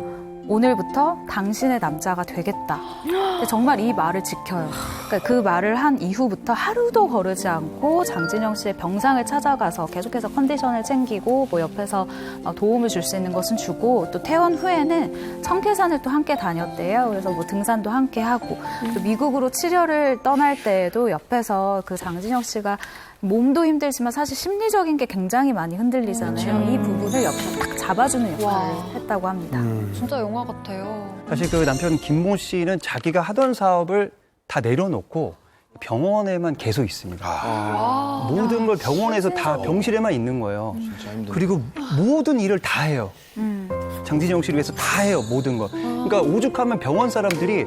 오늘부터 당신의 남자가 되겠다. 근데 정말 이 말을 지켜요. 그러니까 그 말을 한 이후부터 하루도 거르지 않고 장진영 씨의 병상을 찾아가서 계속해서 컨디션을 챙기고 뭐 옆에서 도움을 줄 수 있는 것은 주고 또 퇴원 후에는 청계산을 또 함께 다녔대요. 그래서 뭐 등산도 함께 하고 또 미국으로 치료를 떠날 때에도 옆에서 그 장진영 씨가 몸도 힘들지만 사실 심리적인 게 굉장히 많이 흔들리잖아요. 이 부분을 옆에서 딱 잡아주는 역할을 했다고 합니다. 진짜 영화 같아요. 사실 그 남편 김모 씨는 자기가 하던 사업을 다 내려놓고 병원에만 계속 있습니다. 모든 걸 병원에서 다 병실에만 있는 거예요. 그리고 모든 일을 다 해요. 장진영 씨를 위해서 다 해요, 모든 거. 그러니까 오죽하면 병원 사람들이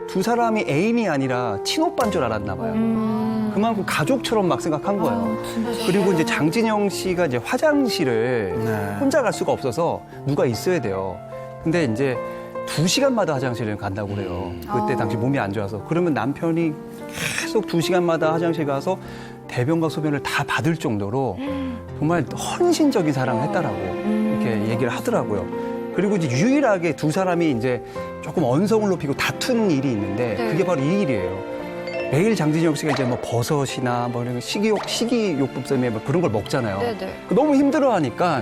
두 사람이 애인이 아니라 친오빠인 줄 알았나 봐요. 그만큼 가족처럼 막 생각한 거예요. 그리고 이제 장진영 씨가 이제 화장실을 혼자 갈 수가 없어서 누가 있어야 돼요. 근데 이제 2시간마다 화장실을 간다고 그래요. 그때 당시 몸이 안 좋아서. 그러면 남편이 계속 2시간마다 화장실 가서 대변과 소변을 다 받을 정도로 정말 헌신적인 사랑을 했다라고 이렇게 얘기를 하더라고요. 그리고 이제 유일하게 두 사람이 이제 조금 언성을 높이고 다투는 일이 있는데 네. 그게 바로 이 일이에요. 매일 장진영 씨가 이제 뭐 버섯이나 뭐 이런 식이요법 때문에 뭐 그런 걸 먹잖아요. 네네. 너무 힘들어하니까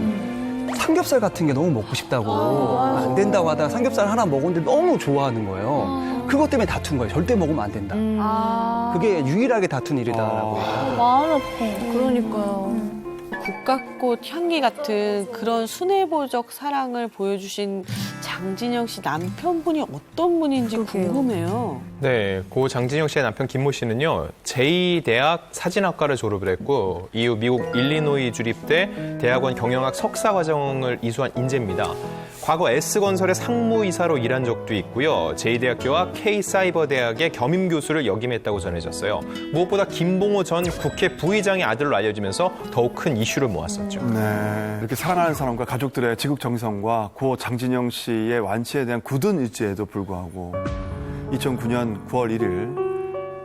삼겹살 같은 게 너무 먹고 싶다고 안 된다고 하다가 삼겹살 하나 먹었는데 너무 좋아하는 거예요. 그것 때문에 다툰 거예요. 절대 먹으면 안 된다. 그게 유일하게 다툰 일이다라고. 마음 아파. 그러니까요. 국화꽃 향기 같은 그런 순애보적 사랑을 보여주신 장진영 씨 남편분이 어떤 분인지 궁금해요. 네, 고 장진영 씨의 남편 김모 씨는요, 제2대학 사진학과를 졸업을 했고, 이후 미국 일리노이 주립대 대학원 경영학 석사 과정을 이수한 인재입니다. 과거 S건설의 상무이사로 일한 적도 있고요. 제2대학교와 K사이버대학의 겸임교수를 역임했다고 전해졌어요. 무엇보다 김봉호 전 국회 부의장의 아들로 알려지면서 더욱 큰 이슈를 모았었죠. 네, 이렇게 사랑하는 사람과 가족들의 지극정성과 고 장진영 씨의 완치에 대한 굳은 의지에도 불구하고 2009년 9월 1일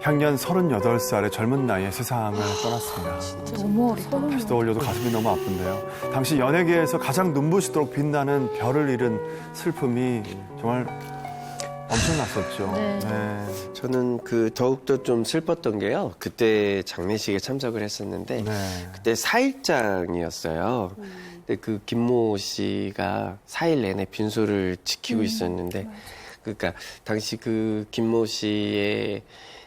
향년 38살의 젊은 나이에 세상을 떠났습니다. 너무 어리다. 다시 떠올려도 가슴이 너무 아픈데요. 당시 연예계에서 가장 눈부시도록 빛나는 별을 잃은 슬픔이 정말 엄청났었죠. 네. 네. 저는 그 더욱더 좀 슬펐던 게요. 그때 장례식에 참석을 했었는데 네. 그때 4일장이었어요. 근데 그 김모 씨가 4일 내내 빈소를 지키고 있었는데 그러니까 당시 그 김모 씨의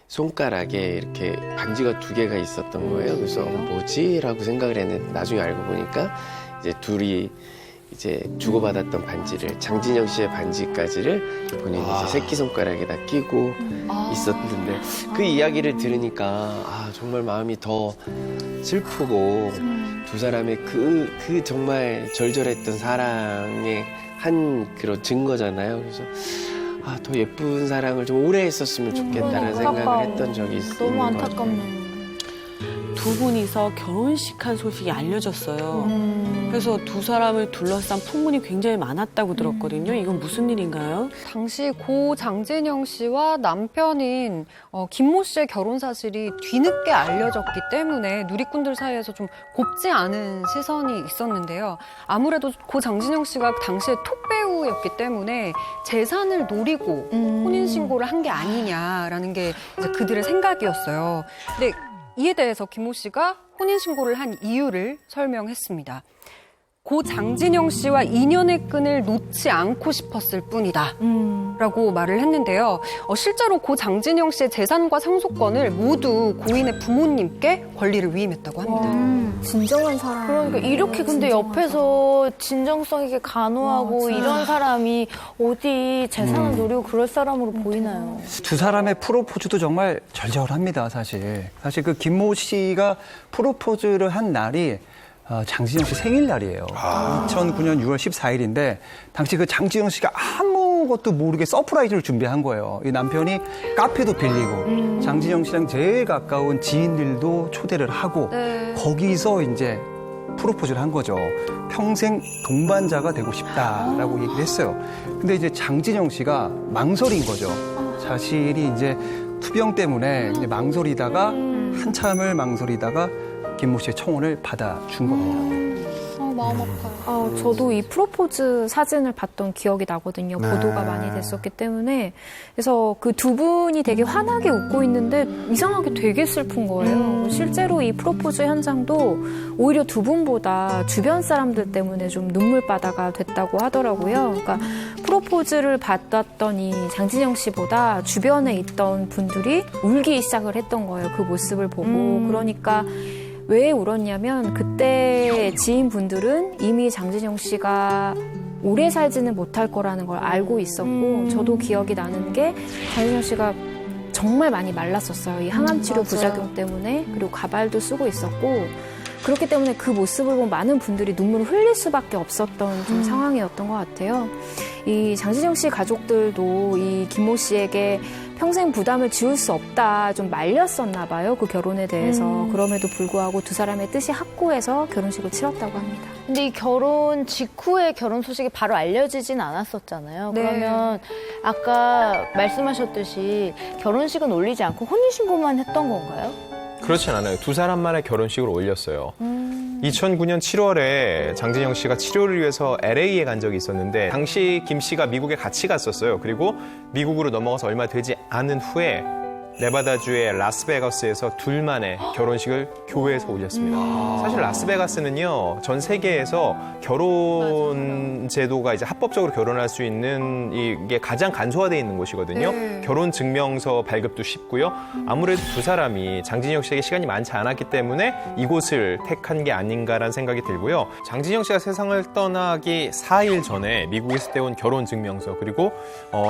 손가락에 이렇게 반지가 2개가 있었던 거예요. 그래서 뭐지? 라고 생각을 했는데 나중에 알고 보니까 이제 둘이 이제 주고받았던 반지를 장진영 씨의 반지까지를 본인이 이제 새끼손가락에다 끼고 있었는데 그 이야기를 들으니까 정말 마음이 더 슬프고 두 사람의 그 정말 절절했던 사랑의 한 그런 증거잖아요. 그래서 더 예쁜 사랑을 좀 오래 했었으면 좋겠다는 생각을 했던 적이 있어요. 너무 안타깝네요. 두 분이서 결혼식한 소식이 알려졌어요. 그래서 두 사람을 둘러싼 풍문이 굉장히 많았다고 들었거든요. 이건 무슨 일인가요? 당시 고 장진영 씨와 남편인 김모 씨의 결혼 사실이 뒤늦게 알려졌기 때문에 누리꾼들 사이에서 좀 곱지 않은 시선이 있었는데요. 아무래도 고 장진영 씨가 당시에 톱배우였기 때문에 재산을 노리고 혼인신고를 한 게 아니냐라는 게 이제 그들의 생각이었어요. 근데 이에 대해서 김모 씨가 혼인신고를 한 이유를 설명했습니다. 고 장진영 씨와 인연의 끈을 놓지 않고 싶었을 뿐이다 라고 말을 했는데요. 실제로 고 장진영 씨의 재산과 상속권을 모두 고인의 부모님께 권리를 위임했다고 합니다. 진정한 사람. 그러니까 이렇게 근데 옆에서 진정성 있게 간호하고 이런 사람이 어디 재산을 노리고 그럴 사람으로 보이나요? 두 사람의 프로포즈도 정말 절절합니다, 사실. 사실 그 김모 씨가 프로포즈를 한 날이 장진영 씨 생일날이에요. 2009년 6월 14일인데 당시 그 장진영 씨가 아무것도 모르게 서프라이즈를 준비한 거예요. 이 남편이 카페도 빌리고 장진영 씨랑 제일 가까운 지인들도 초대를 하고 거기서 이제 프로포즈를 한 거죠. 평생 동반자가 되고 싶다라고 얘기를 했어요. 근데 이제 장진영 씨가 망설인 거죠. 자신이 이제 투병 때문에 이제 망설이다가 한참을 망설이다가 김모 씨의 청혼을 받아준 겁니다. 마음 아파요. 저도 이 프로포즈 사진을 봤던 기억이 나거든요. 보도가 많이 됐었기 때문에. 그래서 그 두 분이 되게 환하게 웃고 있는데 이상하게 되게 슬픈 거예요. 실제로 이 프로포즈 현장도 오히려 두 분보다 주변 사람들 때문에 좀 눈물바다가 됐다고 하더라고요. 그러니까 프로포즈를 받았던 이 장진영 씨보다 주변에 있던 분들이 울기 시작을 했던 거예요. 그 모습을 보고. 그러니까 왜 울었냐면 그때 지인분들은 이미 장진영 씨가 오래 살지는 못할 거라는 걸 알고 있었고 저도 기억이 나는 게 장진영 씨가 정말 많이 말랐었어요. 이 항암 치료 부작용 때문에. 그리고 가발도 쓰고 있었고 그렇기 때문에 그 모습을 보면 많은 분들이 눈물을 흘릴 수밖에 없었던 좀 상황이었던 것 같아요. 이 장진영 씨 가족들도 이 김모 씨에게 평생 부담을 지울 수 없다 좀 말렸었나 봐요. 그 결혼에 대해서. 그럼에도 불구하고 두 사람의 뜻이 확고해서 결혼식을 치렀다고 합니다. 근데 이 결혼 직후에 결혼 소식이 바로 알려지진 않았었잖아요. 네. 그러면 아까 말씀하셨듯이 결혼식은 올리지 않고 혼인신고만 했던 건가요? 그렇진 않아요. 두 사람만의 결혼식을 올렸어요. 2009년 7월에 장진영 씨가 치료를 위해서 LA에 간 적이 있었는데 당시 김 씨가 미국에 같이 갔었어요. 그리고 미국으로 넘어가서 얼마 되지 않은 후에 네바다주의 라스베가스에서 둘만의 결혼식을 교회에서 올렸습니다. 사실 라스베가스는요, 전 세계에서 결혼 제도가 이제 합법적으로 결혼할 수 있는 이게 가장 간소화되어 있는 곳이거든요. 결혼 증명서 발급도 쉽고요. 아무래도 두 사람이 장진영 씨에게 시간이 많지 않았기 때문에 이곳을 택한 게 아닌가라는 생각이 들고요. 장진영 씨가 세상을 떠나기 4일 전에 미국에서 떼온 결혼 증명서 그리고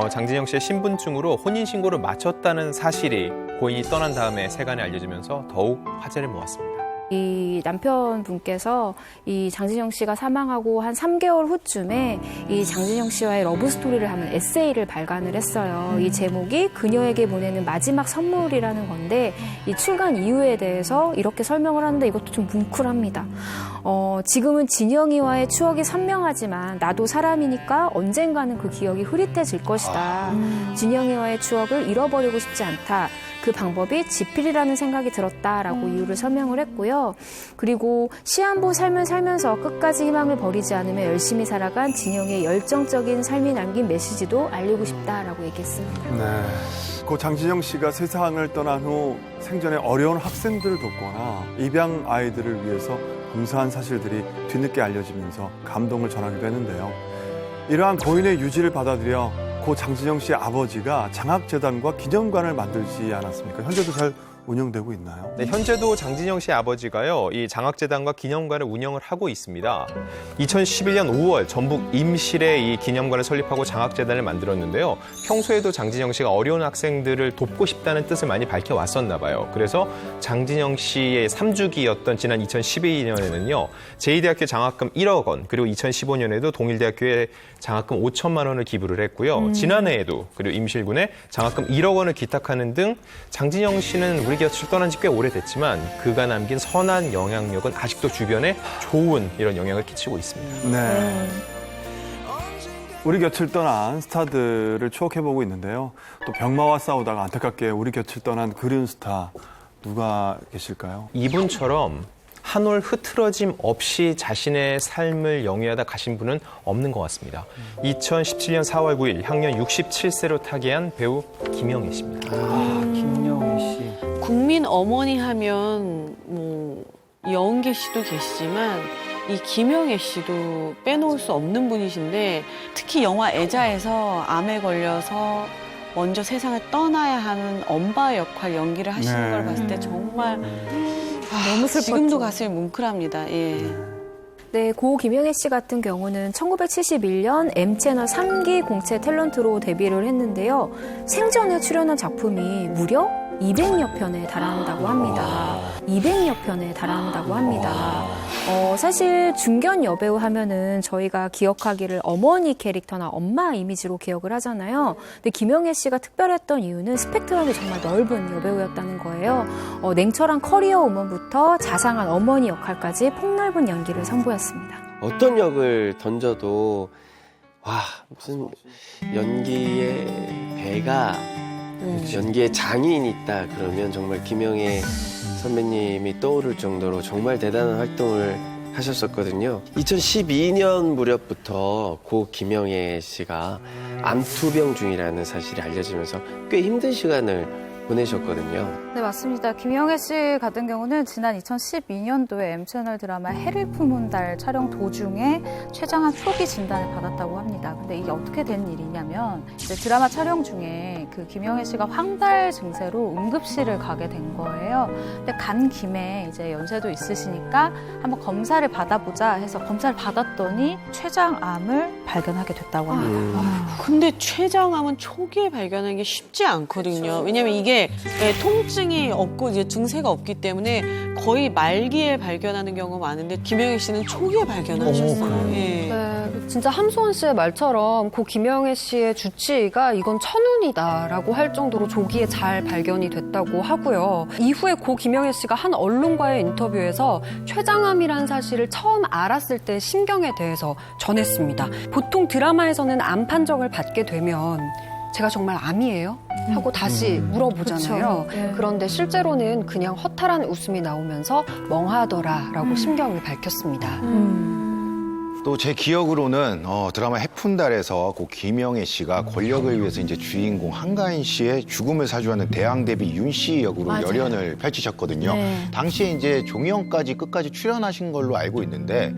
장진영 씨의 신분증으로 혼인신고를 마쳤다는 사실이 고인이 떠난 다음에 세간에 알려지면서 더욱 화제를 모았습니다. 이 남편분께서 이 장진영 씨가 사망하고 한 3개월 후쯤에 이 장진영 씨와의 러브 스토리를 하는 에세이를 발간을 했어요. 이 제목이 그녀에게 보내는 마지막 선물이라는 건데 이 출간 이유에 대해서 이렇게 설명을 하는데 이것도 좀 뭉클합니다. 지금은 진영이와의 추억이 선명하지만 나도 사람이니까 언젠가는 그 기억이 흐릿해질 것이다. 진영이와의 추억을 잃어버리고 싶지 않다. 그 방법이 지필이라는 생각이 들었다라고 이유를 설명을 했고요. 그리고 시한부 삶을 살면서 끝까지 희망을 버리지 않으며 열심히 살아간 진영의 열정적인 삶이 남긴 메시지도 알리고 싶다라고 얘기했습니다. 네. 고 장진영 씨가 세상을 떠난 후 생전에 어려운 학생들을 돕거나 입양 아이들을 위해서 봉사한 사실들이 뒤늦게 알려지면서 감동을 전하기도 했는데요. 이러한 고인의 유지를 받아들여 고 장진영 씨의 아버지가 장학재단과 기념관을 만들지 않았습니까? 현재도 잘 운영되고 있나요? 네, 현재도 장진영 씨의 아버지가요, 이 장학재단과 기념관을 운영을 하고 있습니다. 2011년 5월 전북 임실에 이 기념관을 설립하고 장학재단을 만들었는데요. 평소에도 장진영 씨가 어려운 학생들을 돕고 싶다는 뜻을 많이 밝혀왔었나 봐요. 그래서 장진영 씨의 3주기였던 지난 2012년에는요, 제2대학교 장학금 1억 원, 그리고 2015년에도 동일대학교에 장학금 5천만 원을 기부를 했고요. 지난해에도 그리고 임실군에 장학금 1억 원을 기탁하는 등 장진영 씨는 우리 곁을 떠난 지 꽤 오래됐지만 그가 남긴 선한 영향력은 아직도 주변에 좋은 이런 영향을 끼치고 있습니다. 네. 우리 곁을 떠난 스타들을 추억해보고 있는데요. 또 병마와 싸우다가 안타깝게 우리 곁을 떠난 그리운 스타 누가 계실까요? 이분처럼 한 올 흐트러짐 없이 자신의 삶을 영위하다 가신 분은 없는 것 같습니다. 2017년 4월 9일 향년 67세로 타계한 배우 김영애 씨입니다. 김영애 씨. 국민 어머니 하면 뭐 여은계 씨도 계시지만 이 김영애 씨도 빼놓을 수 없는 분이신데 특히 영화 애자에서 암에 걸려서 먼저 세상을 떠나야 하는 엄마 역할 연기를 하시는 걸 봤을 때 정말 너무 슬펐죠. 지금도 가슴이 뭉클합니다. 예. 네, 고 김영애 씨 같은 경우는 1971년 M채널 3기 공채 탤런트로 데뷔를 했는데요. 생전에 출연한 작품이 무려 200여 편에 달한다고 합니다. 200여 편에 달한다고 합니다. 사실 중견 여배우 하면은 저희가 기억하기를 어머니 캐릭터나 엄마 이미지로 기억을 하잖아요. 근데 김영애 씨가 특별했던 이유는 스펙트럼이 정말 넓은 여배우였다는 거예요. 냉철한 커리어 우먼부터 자상한 어머니 역할까지 폭넓은 연기를 선보였습니다. 어떤 역을 던져도 와 무슨 연기의 배가 연기에 장인이 있다 그러면 정말 김영애 선배님이 떠오를 정도로 정말 대단한 활동을 하셨었거든요. 2012년 무렵부터 고 김영애 씨가 암투병 중이라는 사실이 알려지면서 꽤 힘든 시간을 보내셨거든요. 네, 맞습니다. 김영애 씨 같은 경우는 지난 2012년도에 M채널 드라마 해를 품은 달 촬영 도중에 췌장암 초기 진단을 받았다고 합니다. 근데 이게 어떻게 된 일이냐면 이제 드라마 촬영 중에 그 김영애 씨가 황달 증세로 응급실을 가게 된 거예요. 근데 간 김에 이제 연세도 있으시니까 한번 검사를 받아보자 해서 검사를 받았더니 췌장암을 발견하게 됐다고 합니다. 근데 췌장암은 초기에 발견하는 게 쉽지 않거든요. 왜냐면 이게 통증이 없고 이제 증세가 없기 때문에 거의 말기에 발견하는 경우가 많은데 김영애 씨는 초기에 발견하셨어요. 예. 네, 진짜 함소원 씨의 말처럼 고 김영애 씨의 주치의가 이건 천운이다라고 할 정도로 조기에 잘 발견이 됐다고 하고요. 이후에 고 김영애 씨가 한 언론과의 인터뷰에서 췌장암이라는 사실을 처음 알았을 때 심경에 대해서 전했습니다. 보통 드라마에서는 암 판정을 받게 되면 제가 정말 암이에요? 하고 다시 물어보잖아요. 그쵸. 네. 그런데 실제로는 그냥 허탈한 웃음이 나오면서 멍하더라라고 심경을 밝혔습니다. 또 제 기억으로는 드라마 해푼달에서 고 김영애 씨가 권력을 위해서 이제 주인공 한가인 씨의 죽음을 사주하는 대왕 대비 윤 씨 역으로 맞아요. 열연을 펼치셨거든요. 네. 당시에 이제 종영까지 끝까지 출연하신 걸로 알고 있는데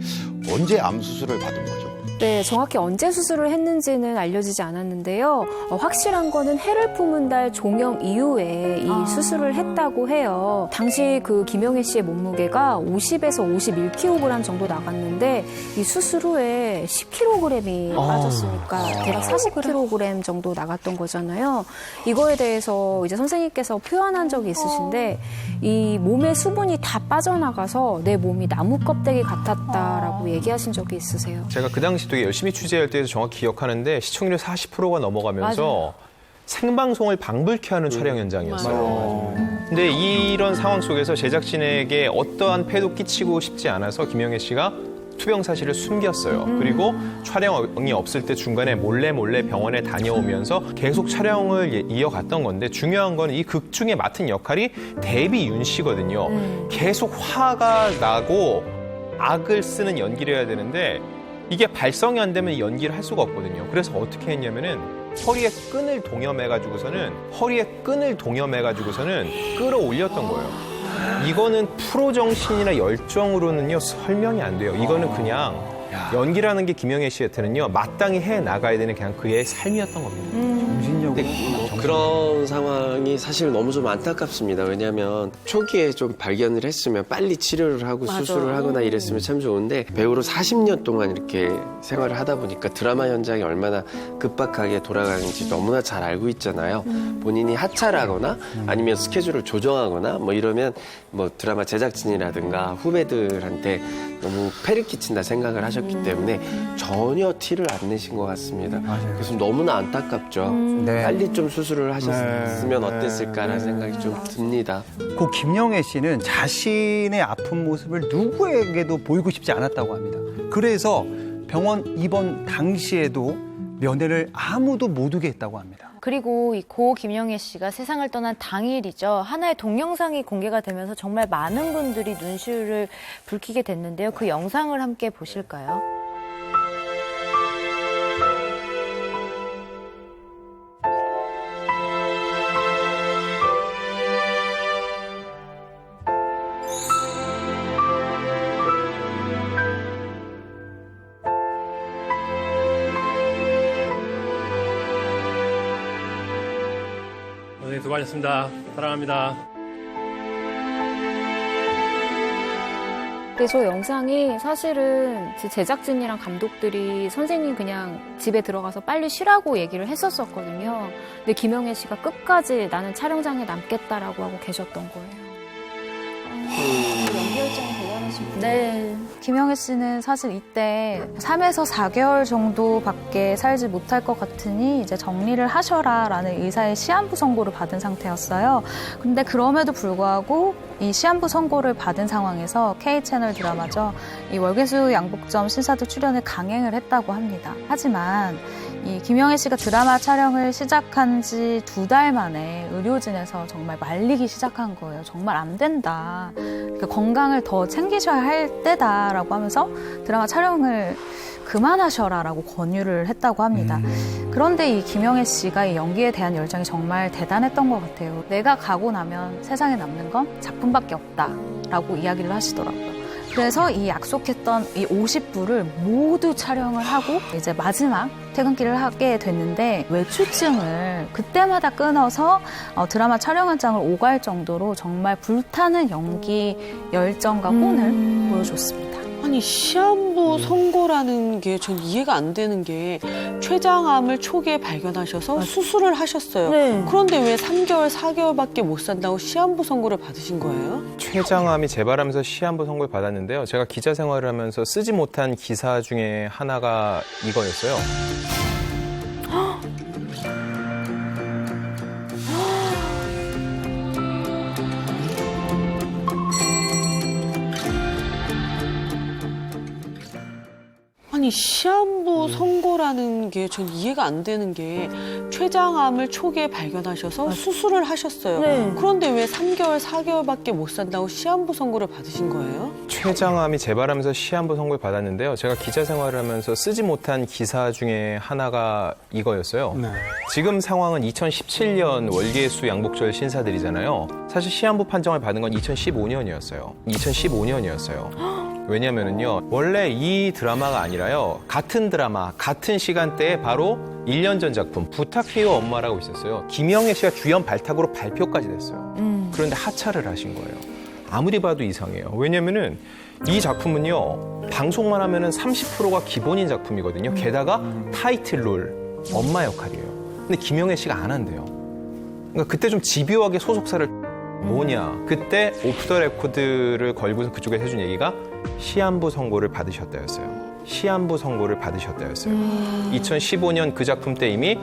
언제 암 수술을 받은 거죠? 네, 정확히 언제 수술을 했는지는 알려지지 않았는데요. 확실한 거는 해를 품은 달 종영 이후에 이 수술을 했다고 해요. 당시 그 김영애 씨의 몸무게가 50에서 51kg 정도 나갔는데 이 수술 후에 10kg이 빠졌으니까 대략 40kg 정도 나갔던 거잖아요. 이거에 대해서 이제 선생님께서 표현한 적이 있으신데 이 몸의 수분이 다 빠져나가서 내 몸이 나무 껍데기 같았다라고 얘기하신 적이 있으세요. 제가 그 당시 되게 열심히 취재할 때에서 정확히 기억하는데 시청률 40%가 넘어가면서 맞아요. 생방송을 방불케 하는 촬영 현장이었어요. 근데 이런 상황 속에서 제작진에게 어떠한 폐도 끼치고 싶지 않아서 김영애 씨가 투병 사실을 숨겼어요. 그리고 촬영이 없을 때 중간에 몰래 병원에 다녀오면서 계속 촬영을 이어갔던 건데 중요한 건 이 극 중에 맡은 역할이 데뷔 윤 씨거든요. 계속 화가 나고 악을 쓰는 연기를 해야 되는데 이게 발성이 안 되면 연기를 할 수가 없거든요. 그래서 어떻게 했냐면은 허리에 끈을 동여매가지고서는 끌어올렸던 거예요. 이거는 프로 정신이나 열정으로는요 설명이 안 돼요. 이거는 그냥 연기라는 게 김영애 씨한테는요 마땅히 해 나가야 되는 그냥 그의 삶이었던 겁니다. 정신적으로 그런 상황이 사실 너무 좀 안타깝습니다. 왜냐하면 초기에 좀 발견을 했으면 빨리 치료를 하고 수술을 하거나 이랬으면 참 좋은데 배우로 40년 동안 이렇게 생활을 하다 보니까 드라마 현장이 얼마나 급박하게 돌아가는지 너무나 잘 알고 있잖아요. 본인이 하차를 하거나 아니면 스케줄을 조정하거나 뭐 이러면 뭐 드라마 제작진이라든가 후배들한테 너무 폐를 끼친다 생각을 하셨기 때문에 전혀 티를 안 내신 것 같습니다. 그래서 너무나 안타깝죠. 네. 빨리 좀 수술을 하셨으면 어땠을까라는 생각이 좀 듭니다. 고 김영애 씨는 자신의 아픈 모습을 누구에게도 보이고 싶지 않았다고 합니다. 그래서 병원 입원 당시에도 면회를 아무도 못 오게 했다고 합니다. 그리고 이 고 김영애 씨가 세상을 떠난 당일이죠. 하나의 동영상이 공개가 되면서 정말 많은 분들이 눈시울을 붉히게 됐는데요. 그 영상을 함께 보실까요? 선생님 수고하셨습니다. 사랑합니다. 근데 저 영상이 사실은 제작진이랑 감독들이 선생님 그냥 집에 들어가서 빨리 쉬라고 얘기를 했었거든요. 근데 김영애 씨가 끝까지 나는 촬영장에 남겠다라고 하고 계셨던 거예요. 연기 열정이 대단하신 분이에요. 네. 김영애 씨는 사실 이때 3에서 4개월 정도밖에 살지 못할 것 같으니 이제 정리를 하셔라라는 의사의 시한부 선고를 받은 상태였어요. 근데 그럼에도 불구하고 이 시한부 선고를 받은 상황에서 K채널 드라마죠. 이 월계수 양복점 신사도 출연을 강행을 했다고 합니다. 하지만 이 김영애 씨가 드라마 촬영을 시작한 지 2달 만에 의료진에서 정말 말리기 시작한 거예요. 정말 안 된다. 그러니까 건강을 더 챙기셔야 할 때다라고 하면서 드라마 촬영을 그만하셔라라고 권유를 했다고 합니다. 그런데 이 김영애 씨가 이 연기에 대한 열정이 정말 대단했던 것 같아요. 내가 가고 나면 세상에 남는 건 작품밖에 없다라고 이야기를 하시더라고요. 그래서 이 약속했던 이 50부를 모두 촬영을 하고 이제 마지막 퇴근길을 하게 됐는데 외출증을 그때마다 끊어서 드라마 촬영 현장을 오갈 정도로 정말 불타는 연기 열정과 혼을 보여줬습니다. 아니 시한부 선고라는 게 전 이해가 안 되는 게 췌장암을 초기에 발견하셔서 수술을 하셨어요. 네. 그런데 왜 3개월, 4개월밖에 못 산다고 시한부 선고를 받으신 거예요? 췌장암이 재발하면서 시한부 선고를 받았는데요. 제가 기자 생활을 하면서 쓰지 못한 기사 중에 하나가 이거였어요. 아니 시한부 선고라는 게 전 이해가 안 되는 게 췌장암을 초기에 발견하셔서 수술을 하셨어요. 네. 그런데 왜 3개월, 4개월밖에 못 산다고 시한부 선고를 받으신 거예요? 췌장암이 재발하면서 시한부 선고를 받았는데요. 제가 기자 생활을 하면서 쓰지 못한 기사 중에 하나가 이거였어요. 네. 지금 상황은 2017년 월계수 양복절 신사들이잖아요. 사실 시한부 판정을 받은 건 2015년이었어요. 2015년이었어요. 왜냐면은요, 원래 이 드라마가 아니라요, 같은 드라마, 같은 시간대에 바로 1년 전 작품, 부탁해요 엄마라고 있었어요. 김영애 씨가 주연 발탁으로 발표까지 됐어요. 그런데 하차를 하신 거예요. 아무리 봐도 이상해요. 왜냐면은 이 작품은요, 방송만 하면은 30%가 기본인 작품이거든요. 게다가 타이틀롤, 엄마 역할이에요. 근데 김영애 씨가 안 한대요. 그러니까 그때 좀 집요하게 소속사를 뭐냐. 그때 오프 더 레코드를 걸고서 그쪽에서 해준 얘기가 시한부 선고를 받으셨다였어요. 시한부 선고를 받으셨다였어요. 2015년 그 작품 때 이미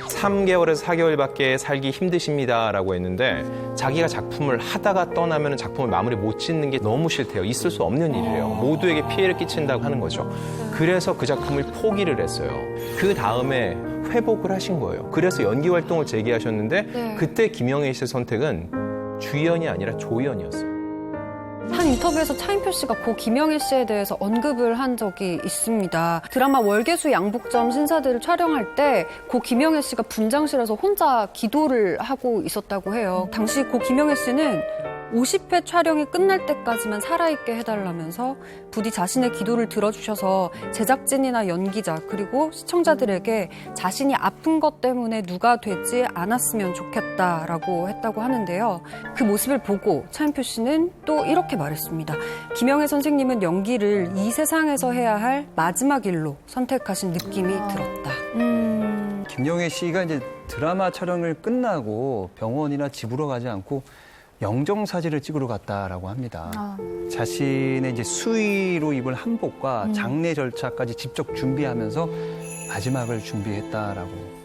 3개월에서 4개월밖에 살기 힘드십니다라고 했는데 자기가 작품을 하다가 떠나면 작품을 마무리 못 짓는 게 너무 싫대요. 있을 수 없는 일이래요. 모두에게 피해를 끼친다고 하는 거죠. 그래서 그 작품을 포기를 했어요. 그 다음에 회복을 하신 거예요. 그래서 연기 활동을 재개하셨는데 그때 김영애 씨의 선택은 주연이 아니라 조연이었어요. 한 인터뷰에서 차인표 씨가 고 김영애 씨에 대해서 언급을 한 적이 있습니다. 드라마 월계수 양복점 신사들을 촬영할 때 고 김영애 씨가 분장실에서 혼자 기도를 하고 있었다고 해요. 당시 고 김영애 씨는 50회 촬영이 끝날 때까지만 살아있게 해달라면서 부디 자신의 기도를 들어주셔서 제작진이나 연기자 그리고 시청자들에게 자신이 아픈 것 때문에 누가 되지 않았으면 좋겠다라고 했다고 하는데요. 그 모습을 보고 차인표 씨는 또 이렇게 말했습니다. 김영애 선생님은 연기를 이 세상에서 해야 할 마지막 일로 선택하신 느낌이 들었다. 김영애 씨가 이제 드라마 촬영을 끝나고 병원이나 집으로 가지 않고 영정사진을 찍으러 갔다라고 합니다. 자신의 이제 수의로 입을 한복과 장례 절차까지 직접 준비하면서 마지막을 준비했다라고.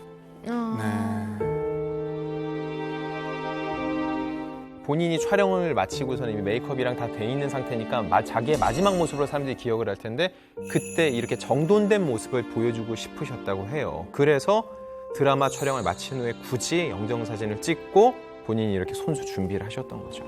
본인이 촬영을 마치고서는 이미 메이크업이랑 다 돼 있는 상태니까 자기의 마지막 모습으로 사람들이 기억을 할 텐데 그때 이렇게 정돈된 모습을 보여주고 싶으셨다고 해요. 그래서 드라마 촬영을 마친 후에 굳이 영정사진을 찍고 본인이 이렇게 손수 준비를 하셨던 거죠.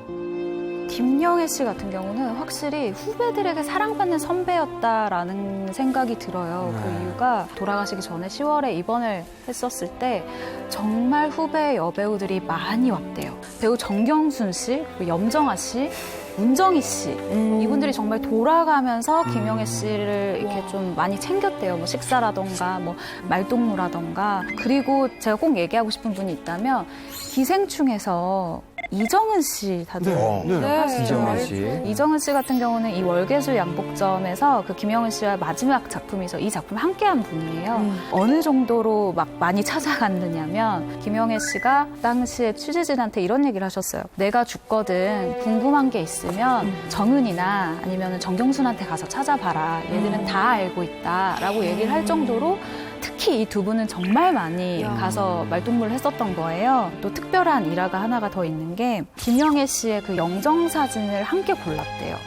김영애 씨 같은 경우는 확실히 후배들에게 사랑받는 선배였다라는 생각이 들어요. 그 이유가 돌아가시기 전에 10월에 입원을 했었을 때 정말 후배 여배우들이 많이 왔대요. 배우 정경순 씨, 그리고 염정아 씨, 문정희 씨 이분들이 정말 돌아가면서 김영애 씨를 이렇게 좀 많이 챙겼대요. 뭐 식사라던가 뭐 말동무라던가. 그리고 제가 꼭 얘기하고 싶은 분이 있다면 기생충에서 이정은 씨 다들 아시죠? 이정은 씨 같은 경우는 이 월계수 양복점에서 그 김영은 씨와 마지막 작품에서 이 작품을 함께한 분이에요. 어느 정도로 막 많이 찾아갔느냐면 김영애 씨가 당시에 취재진한테 이런 얘기를 하셨어요. 내가 죽거든 궁금한 게 있으면 정은이나 아니면 정경순한테 가서 찾아봐라. 얘들은 다 알고 있다라고 얘기를 할 정도로 특히 이 두 분은 정말 많이 가서 말동무를 했었던 거예요. 또 특별한 일화가 하나가 더 있는 게 김영애 씨의 그 영정사진을 함께 골랐대요.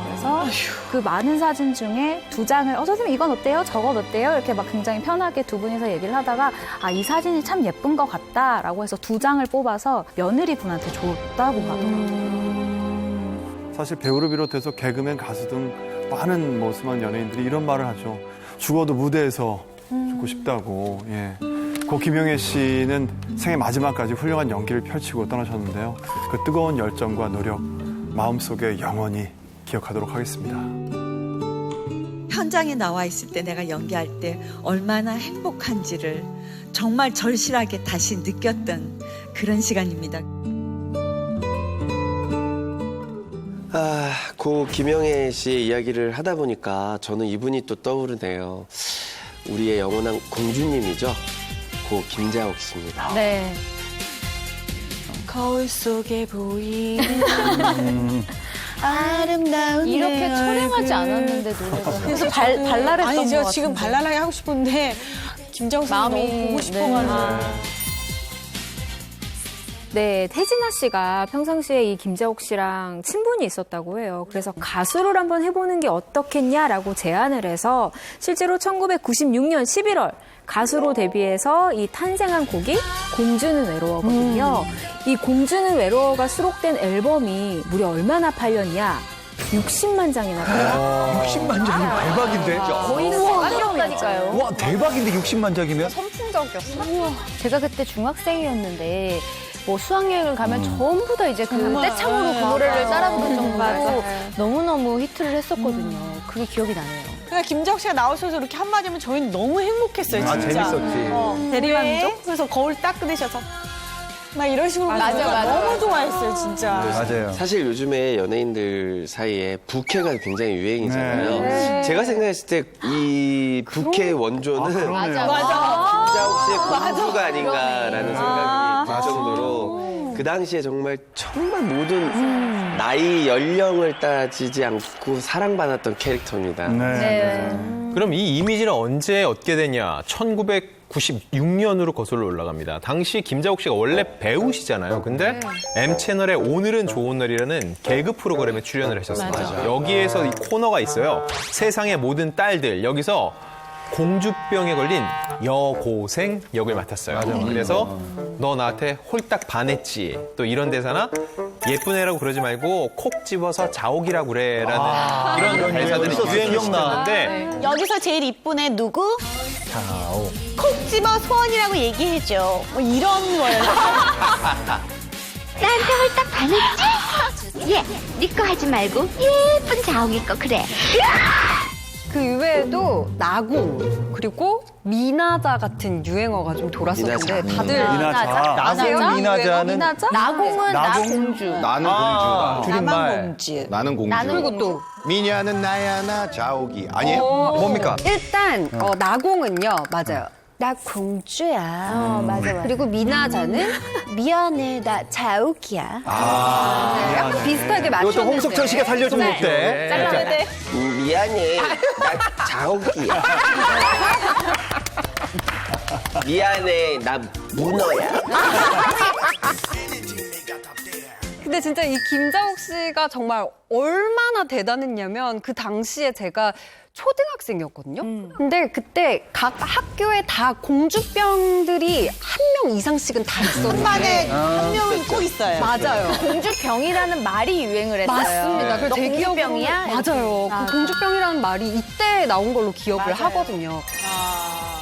그래서 그 많은 사진 중에 2장을 선생님 이건 어때요? 저건 어때요? 이렇게 막 굉장히 편하게 두 분이서 얘기를 하다가 이 사진이 참 예쁜 것 같다라고 해서 2장을 뽑아서 며느리 분한테 줬다고 하더라고요. 사실 배우를 비롯해서 개그맨, 가수 등 많은 뭐 수많은 연예인들이 이런 말을 하죠. 죽어도 무대에서 죽고 싶다고. 예. 고 김영애 씨는 생애 마지막까지 훌륭한 연기를 펼치고 떠나셨는데요. 그 뜨거운 열정과 노력 마음속에 영원히 기억하도록 하겠습니다. 현장에 나와 있을 때 내가 연기할 때 얼마나 행복한지를 정말 절실하게 다시 느꼈던 그런 시간입니다. 고 김영애 씨의 이야기를 하다 보니까 저는 이분이 또 떠오르네요. 우리의 영원한 공주님이죠. 고 김자옥 씨입니다. 네. 거울 속에 보이는 아름다운 이렇게 내 촬영하지 얼굴. 않았는데 노래가. 그래서 발랄했던 아니 제가 것 지금 같은데. 발랄하게 하고 싶은데 김자옥 씨 너무 보고 싶어가지고. 네, 태진아 씨가 평상시에 이 김자옥 씨랑 친분이 있었다고 해요. 그래서 가수를 한번 해보는 게 어떻겠냐라고 제안을 해서 실제로 1996년 11월 가수로 데뷔해서 이 탄생한 곡이 공주는 외로워거든요. 이 공주는 외로워가 수록된 앨범이 무려 얼마나 팔렸냐? 60만 장이나 팔렸어요. 60만 장이 대박인데? 거의 대박이었다니까요. 와, 대박인데 60만 장이면? 선풍적이었어. 제가 그때 중학생이었는데 뭐 수학여행을 가면 전부 다 이제 그 떼창으로 그 노래를 따라 부를 정도로 너무너무 히트를 했었거든요. 그게 기억이 나네요. 그러니까 김자옥 씨가 나오셔서 이렇게 한마디면 저희는 너무 행복했어요, 진짜. 재밌었지. 대리만족? 그래서 거울 딱 끄내셔서 막 이런 식으로 맞아. 너무 좋아했어요, 진짜. 맞아요. 사실 요즘에 연예인들 사이에 부캐가 굉장히 유행이잖아요. 네. 제가 생각했을 때 이 부캐의 원조는 맞아. 김자옥 씨의 공주가 아닌가라는 생각이 들 정도로 그 당시에 정말 모든 나이 연령을 따지지 않고 사랑받았던 캐릭터입니다. 그럼 이 이미지는 언제 얻게 되냐? 1996년으로 거슬러 올라갑니다. 당시 김자옥 씨가 원래 배우시잖아요. 근데 M채널의 오늘은 좋은 날이라는 개그 프로그램에 출연을 하셨습니다. 여기에서 이 코너가 있어요. 세상의 모든 딸들. 여기서 공주병에 걸린 여고생 역을 맡았어요. 그래서 너 나한테 홀딱 반했지. 또 이런 대사나 예쁜 애라고 그러지 말고 콕 집어서 자옥이라고 그래라는 이런 대사들이 유행을 시켰는데 여기서 제일 이쁜 애 누구? 자옥. 콕 집어 소원이라고 얘기해줘. 뭐 이런 거예요. 나한테 홀딱 반했지? 예, 네 거 하지 말고 예쁜 자옥이 거 그래. 그 이외에도 나궁 그리고 미나자 같은 유행어가 좀 돌았었는데 다들 나궁, 미나자는 나궁은 나공주. 나는 공주다. 줄임말. 나는 공주. 그리고 또 미녀는 나야 나 자옥이. 아니에요? 뭡니까? 일단 나궁은요, 맞아요. 나 공주야. 맞아. 그리고 미나자는 미안해, 나 자옥이야. 약간 비슷하게 맞췄는데. 이것도 홍석천 씨가 살려준 건데. 잘라야 돼. 미안해, 나 자옥이야. 미안해, 나 문어야. 근데 진짜 이 김자옥 씨가 정말 얼마나 대단했냐면 그 당시에 제가 초등학생이었거든요. 근데 그때 각 학교에 다 공주병들이 한 명 이상씩은 다 있었는데 반에 한 명은 꼭 있어요. 맞아요. 공주병이라는 말이 유행을 했어요. 맞습니다. 그래서 너 제 공주병이야? 맞아요. 그 공주병이라는 말이 이때 나온 걸로 기억을 맞아요. 하거든요.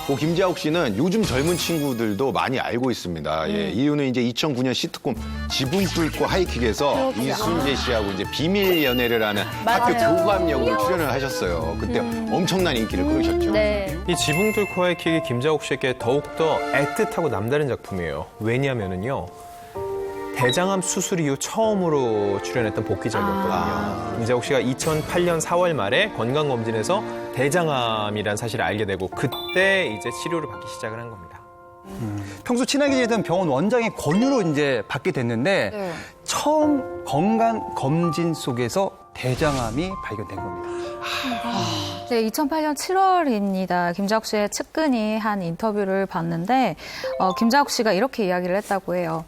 고 김자옥 씨는 요즘 젊은 친구들도 많이 알고 있습니다. 예, 이유는 이제 2009년 시트콤 지붕 뚫고 하이킥에서 이순재 씨하고 이제 비밀 연애를 하는 학교 교감 역으로 출연을 하셨어요. 그때 엄청난 인기를 끌으셨죠. 네. 이 지붕 뚫고 하이킥이 김자옥 씨에게 더욱더 애틋하고 남다른 작품이에요. 왜냐면은요. 대장암 수술 이후 처음으로 출연했던 복귀작이었거든요. 김자옥 씨가 2008년 4월 말에 건강검진에서 대장암이라는 사실을 알게 되고 그때 이제 치료를 받기 시작을 한 겁니다. 평소 친하게 지내던 병원 원장의 권유로 이제 받게 됐는데 처음 건강 검진 속에서 대장암이 발견된 겁니다. 네, 2008년 7월입니다. 김자옥 씨의 측근이 한 인터뷰를 봤는데 김자옥 씨가 이렇게 이야기를 했다고 해요.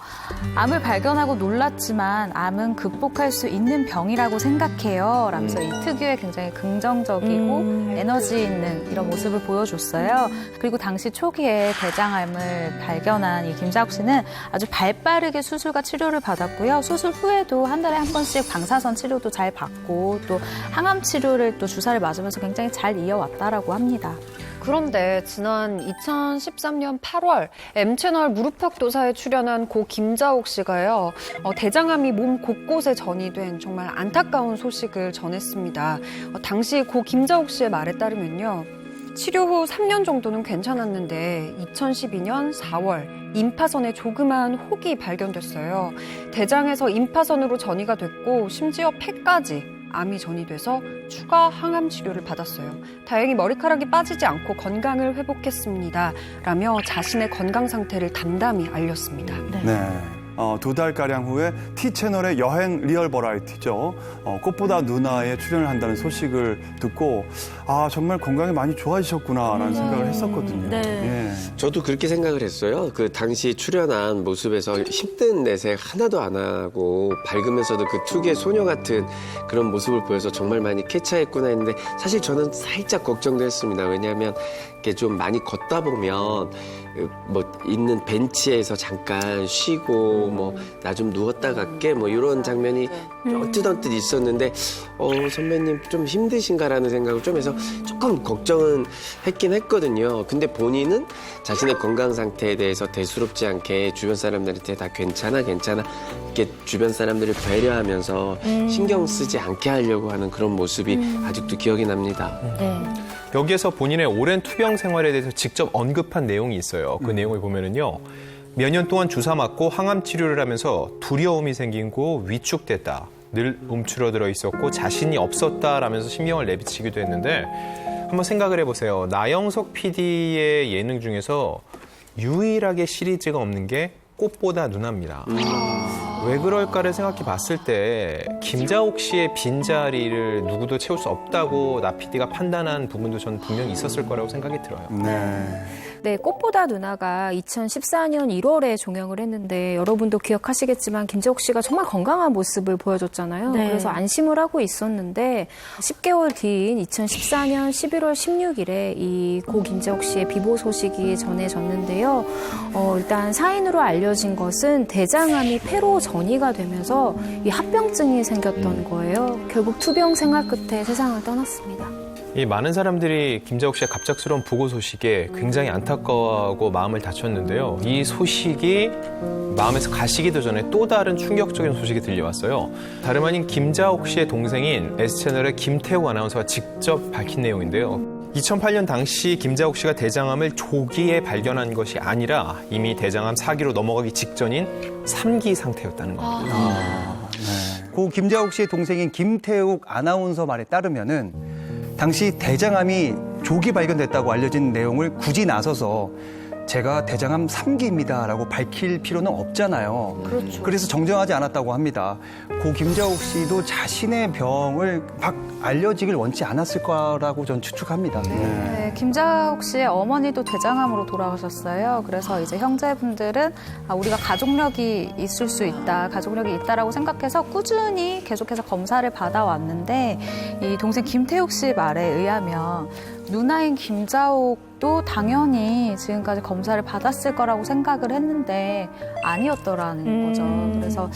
암을 발견하고 놀랐지만 암은 극복할 수 있는 병이라고 생각해요. 라면서 이 특유의 굉장히 긍정적이고 에너지 있는 이런 모습을 보여줬어요. 그리고 당시 초기에 대장암을 발견한 이 김자옥 씨는 아주 발빠르게 수술과 치료를 받았고요. 수술 후에도 한 달에 한 번씩 방사선 치료도 잘 받고 또 항암 치료를 또 주사를 맞으면서 굉장히 잘 이어왔다라고 합니다. 그런데 지난 2013년 8월 M채널 무릎팍도사에 출연한 고 김자옥 씨가요. 대장암이 몸 곳곳에 전이된 정말 안타까운 소식을 전했습니다. 당시 고 김자옥 씨의 말에 따르면요. 치료 후 3년 정도는 괜찮았는데 2012년 4월 임파선에 조그마한 혹이 발견됐어요. 대장에서 임파선으로 전이가 됐고 심지어 폐까지 암이 전이돼서 추가 항암 치료를 받았어요. 다행히 머리카락이 빠지지 않고 건강을 회복했습니다. 라며 자신의 건강 상태를 담담히 알렸습니다. 네. 2달가량 후에 T채널의 여행 리얼 버라이티죠. 꽃보다 누나에 출연을 한다는 소식을 듣고 정말 건강이 많이 좋아지셨구나라는 생각을 했었거든요. 네. 예. 저도 그렇게 생각을 했어요. 그 당시 출연한 모습에서 힘든 내색 하나도 안 하고 밝으면서도 그 특유의 소녀 같은 그런 모습을 보여서 정말 많이 쾌차했구나 했는데 사실 저는 살짝 걱정도 했습니다. 왜냐하면 이렇게 좀 많이 걷다 보면 뭐 있는 벤치에서 잠깐 쉬고 뭐 나 좀 누웠다 갈게 뭐 이런 장면이 언뜻 있었는데 선배님 좀 힘드신가라는 생각을 좀 해서 조금 걱정은 했긴 했거든요. 근데 본인은 자신의 건강 상태에 대해서 대수롭지 않게 주변 사람들한테 다 괜찮아 이렇게 주변 사람들을 배려하면서 신경 쓰지 않게 하려고 하는 그런 모습이 아직도 기억이 납니다. 여기에서 본인의 오랜 투병 생활에 대해서 직접 언급한 내용이 있어요. 그 내용을 보면은요. 몇 년 동안 주사 맞고 항암 치료를 하면서 두려움이 생기고 위축됐다. 늘 움츠러들어 있었고 자신이 없었다라면서 신경을 내비치기도 했는데 한번 생각을 해보세요. 나영석 PD의 예능 중에서 유일하게 시리즈가 없는 게 꽃보다 누나입니다. 왜 그럴까를 생각해 봤을 때 김자옥 씨의 빈자리를 누구도 채울 수 없다고 나 PD가 판단한 부분도 저는 분명히 있었을 거라고 생각이 들어요. 네, 꽃보다 누나가 2014년 1월에 종영을 했는데 여러분도 기억하시겠지만 김자옥 씨가 정말 건강한 모습을 보여줬잖아요. 네. 그래서 안심을 하고 있었는데 10개월 뒤인 2014년 11월 16일에 이 고 김자옥 씨의 비보 소식이 전해졌는데요. 일단 사인으로 알려진 것은 대장암이 폐로 전이가 되면서 이 합병증이 생겼던 거예요. 결국 투병 생활 끝에 세상을 떠났습니다. 이 많은 사람들이 김자옥 씨의 갑작스러운 부고 소식에 굉장히 안타까워하고 마음을 다쳤는데요. 이 소식이 마음에서 가시기도 전에 또 다른 충격적인 소식이 들려왔어요. 다름 아닌 김자옥 씨의 동생인 S채널의 김태우 아나운서가 직접 밝힌 내용인데요. 2008년 당시 김자옥 씨가 대장암을 조기에 발견한 것이 아니라 이미 대장암 4기로 넘어가기 직전인 3기 상태였다는 겁니다. 고 김자옥 씨의 동생인 김태욱 아나운서 말에 따르면은 당시 대장암이 조기 발견됐다고 알려진 내용을 굳이 나서서 제가 대장암 3기입니다라고 밝힐 필요는 없잖아요. 그렇죠. 그래서 정정하지 않았다고 합니다. 고 김자옥 씨도 자신의 병을 막 알려지길 원치 않았을 거라고 전 추측합니다. 네, 김자옥 씨의 어머니도 대장암으로 돌아가셨어요. 그래서 이제 형제분들은 우리가 가족력이 있을 수 있다, 가족력이 있다라고 생각해서 꾸준히 계속해서 검사를 받아왔는데 이 동생 김태욱 씨 말에 의하면 누나인 김자옥도 당연히 지금까지 검사를 받았을 거라고 생각을 했는데 아니었더라는 거죠. 그래서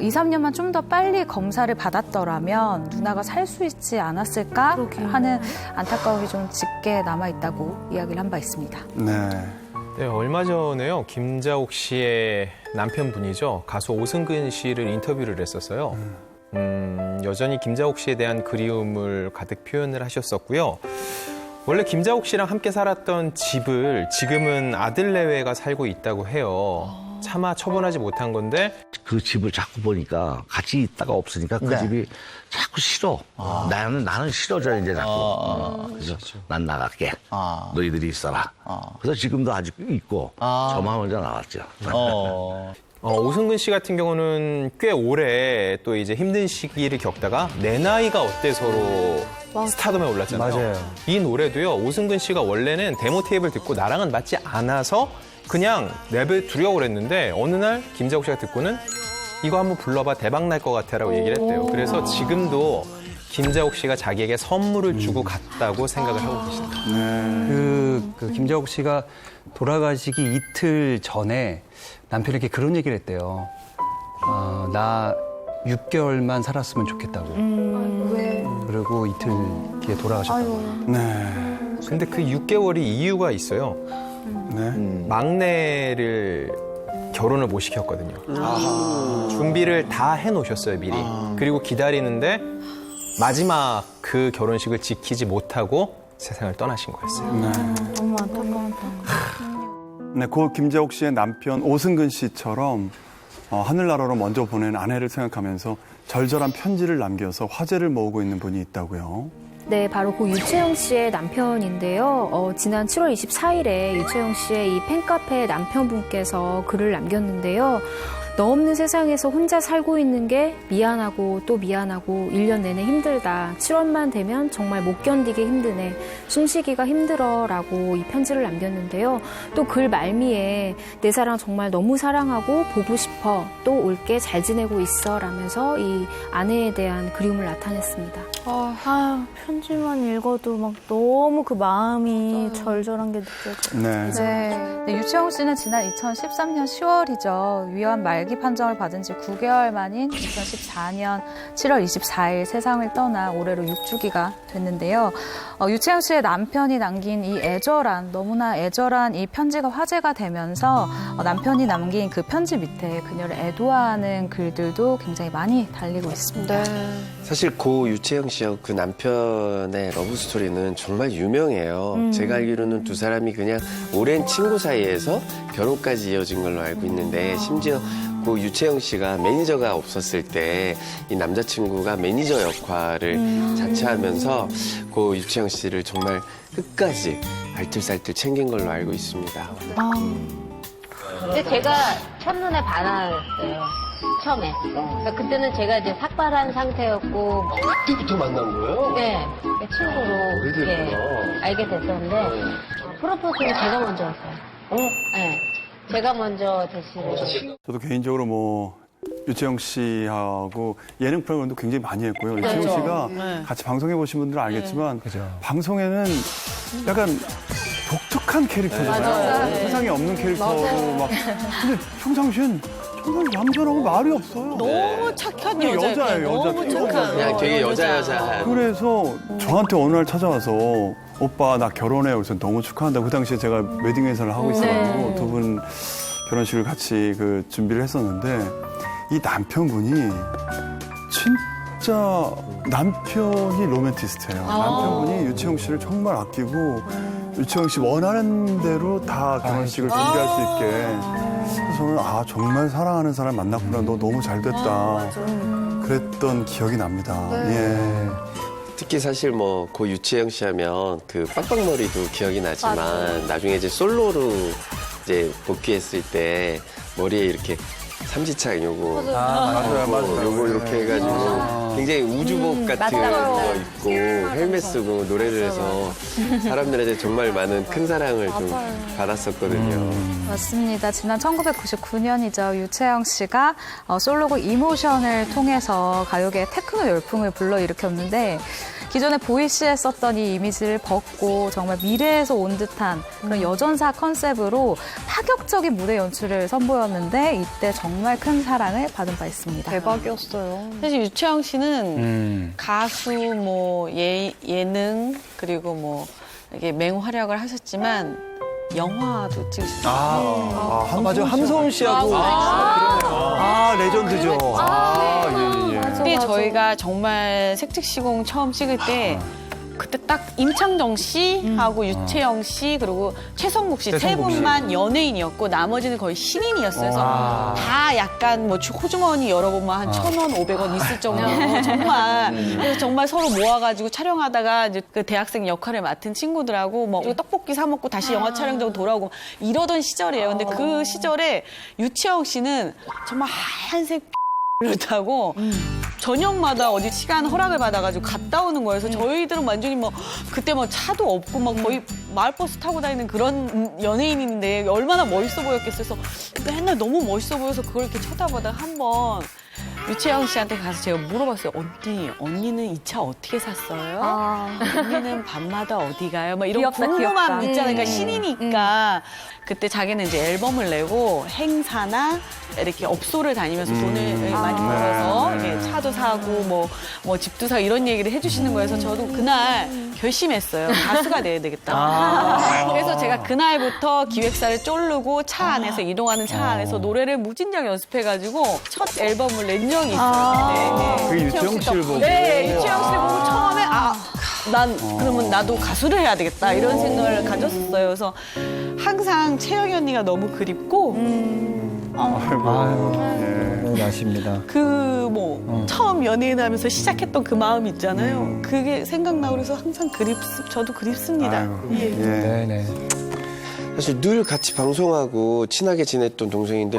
2, 3년만 좀 더 빨리 검사를 받았더라면 누나가 살 수 있지 않았을까 하는 안타까움이 좀 짙게 남아있다고 이야기를 한 바 있습니다. 네, 얼마 전에요. 김자옥 씨의 남편분이죠. 가수 오승근 씨를 인터뷰를 했었어요. 여전히 김자옥 씨에 대한 그리움을 가득 표현을 하셨었고요. 원래 김자옥 씨랑 함께 살았던 집을 지금은 아들 내외가 살고 있다고 해요. 차마 처분하지 못한 건데 그 집을 자꾸 보니까 같이 있다가 없으니까 그 집이 자꾸 싫어. 나는 싫어져 이제 자꾸. 그래서 난 나갈게. 너희들이 있어라. 그래서 지금도 아직 있고 저만 혼자 나왔죠. 오승근 씨 같은 경우는 꽤 오래 또 이제 힘든 시기를 겪다가 내 나이가 어때서로 스타덤에 올랐잖아요. 맞아요. 이 노래도요. 오승근 씨가 원래는 데모 테이프를 듣고 나랑은 맞지 않아서 그냥 랩을 두려고 그랬는데 어느 날 김자옥 씨가 듣고는 이거 한번 불러봐 대박 날 것 같아라고 얘기를 했대요. 그래서 지금도 김자옥 씨가 자기에게 선물을 주고 갔다고 생각을 하고 계십니다. 그 김자옥 씨가 돌아가시기 이틀 전에 남편에게 그런 얘기를 했대요. 나 6개월만 살았으면 좋겠다고. 왜? 그리고 이틀 뒤에 돌아가셨다고. 근데 그 6개월이 이유가 있어요. 막내를 결혼을 못 시켰거든요. 준비를 다 해놓으셨어요, 미리. 그리고 기다리는데 마지막 그 결혼식을 지키지 못하고 세상을 떠나신 거였어요. 너무 안타까웠다. 네, 고 김자옥 씨의 남편 오승근 씨처럼 하늘나라로 먼저 보낸 아내를 생각하면서 절절한 편지를 남겨서 화제를 모으고 있는 분이 있다고요. 네, 바로 고 유채영 씨의 남편인데요. 지난 7월 24일에 유채영 씨의 이 팬카페 남편분께서 글을 남겼는데요. 너 없는 세상에서 혼자 살고 있는 게 미안하고 또 미안하고 1년 내내 힘들다. 7월만 되면 정말 못 견디게 힘드네. 숨쉬기가 힘들어 라고 이 편지를 남겼는데요. 또 글 말미에 내 사랑 정말 너무 사랑하고 보고 싶어. 또 올게 잘 지내고 있어 라면서 이 아내에 대한 그리움을 나타냈습니다. 편지만 읽어도 막 너무 그 마음이 절절한 게 느껴져요. 네, 유채영 씨는 지난 2013년 10월이죠. 위암 말기 판정을 받은 지 9개월 만인 2014년 7월 24일 세상을 떠나 올해로 6주기가 됐는데요. 유채영 씨의 남편이 남긴 이 너무나 애절한 이 편지가 화제가 되면서 남편이 남긴 그 편지 밑에 그녀를 애도하는 글들도 굉장히 많이 달리고 있습니다. 사실 고 유채영 씨하고 그 남편의 러브 스토리는 정말 유명해요. 제가 알기로는 두 사람이 그냥 오랜 친구 사이에서 결혼까지 이어진 걸로 알고 있는데 심지어 고 유채영 씨가 매니저가 없었을 때 이 남자친구가 매니저 역할을 자처하면서 고 유채영 씨를 정말 끝까지 알뜰살뜰 챙긴 걸로 알고 있습니다. 근데 제가 첫눈에 반했어요. 처음에. 그러니까 그때는 제가 이제 삭발한 상태였고. 그때부터 만난 거예요? 네. 친구로 알게 됐었는데 프로포즈는 제가 먼저 했어요. 네. 제가 먼저 대시를. 저도 개인적으로 유채영 씨하고 예능 프로그램도 굉장히 많이 했고요. 유채영 씨가 같이 방송해 보신 분들은 알겠지만 방송에는 약간 독특한 캐릭터잖아요. 세상에 없는 캐릭터고 근데 평상시엔 정말 얌전하고 말이 없어요. 너무 착한 여자예요. 너무 착한. 그냥 되게 여자. 그래서 저한테 어느 날 찾아와서 오빠 나 결혼해. 그래서 너무 축하한다. 그 당시에 제가 웨딩 회사를 하고 있어가지고 두 분 결혼식을 같이 준비를 했었는데 이 남편분이 진짜 남편이 로맨티스트예요. 남편분이 유채영 씨를 정말 아끼고 유채영 씨 원하는 대로 다 결혼식을 준비할 수 있게. 그래서 저는 정말 사랑하는 사람 만났구나. 너 너무 잘 됐다. 그랬던 기억이 납니다. 특히 사실 고 유채영 씨 하면 그 빵빵머리도 기억이 나지만 나중에 이제 솔로로 이제 복귀했을 때 머리에 이렇게 삼지창 요거 요거 이렇게 해가지고 굉장히 우주복 같은 거 입고 헬멧 쓰고 노래를 해서 사람들한테 정말 많은 큰 사랑을 좀 받았었거든요. 맞습니다. 지난 1999년이죠. 유채영 씨가 솔로곡 이모션을 통해서 가요계의 테크노 열풍을 불러일으켰는데 기존에 보이시에 썼던 이 이미지를 벗고 정말 미래에서 온 듯한 그런 여전사 컨셉으로 파격적인 무대 연출을 선보였는데 이때 정말 큰 사랑을 받은 바 있습니다. 대박이었어요. 사실 유채영 씨는 가수, 예능 그리고 이렇게 맹활약을 하셨지만 영화도 찍으셨어요. 맞아요. 함소은 씨하고. 레전드죠. 그때 저희가 정말 색즉시공 처음 찍을 때 그때 딱 임창정 씨하고 유채영 씨 그리고 최성국 씨 세 분만 연예인이었고 나머지는 거의 신인이었어요. 그래서 다 약간 호주머니 열어보면 한 1,000원, 500원 있을 정도로 정말 그래서 정말 서로 모아가지고 촬영하다가 이제 그 대학생 역할을 맡은 친구들하고 떡볶이 사 먹고 다시 영화 촬영장 돌아오고 이러던 시절이에요. 근데 그 시절에 유채영 씨는 정말 하얀색 를 타고 저녁마다 어디 시간 허락을 받아가지고 갔다 오는 거예요. 그래서 저희들은 완전히 그때 차도 없고 거의 마을버스 타고 다니는 그런 연예인인데 얼마나 멋있어 보였겠어요. 그래서 맨날 너무 멋있어 보여서 그걸 이렇게 쳐다보다가 한번 유채영 씨한테 가서 제가 물어봤어요. 언니는 이 차 어떻게 샀어요? 언니는 밤마다 어디 가요? 이런 궁금함 있잖아요. 그러니까 신이니까. 그때 자기는 이제 앨범을 내고 행사나 이렇게 업소를 다니면서 돈을 많이 벌어서 이렇게 차도 사고 집도 사고 이런 얘기를 해주시는 거예요. 그래서 저도 그날 결심했어요. 가수가 돼야 되겠다. 그래서 제가 그날부터 기획사를 쫄르고 차 안에서 이동하는 차 안에서 노래를 무진장 연습해가지고 첫 앨범을 낸 적이 있어요. 그 유채영 씨를 보고. 네, 유채영 씨를 보고 처음에 그러면 나도 가수를 해야 되겠다 이런 생각을 가졌었어요. 그래서 항상 채영이 언니가 너무 그립고 아쉽니다. 처음 연예인 하면서 시작했던 그 마음 있잖아요. 그게 생각나고 그래서 항상 저도 그립습니다. 사실 늘 같이 방송하고 친하게 지냈던 동생인데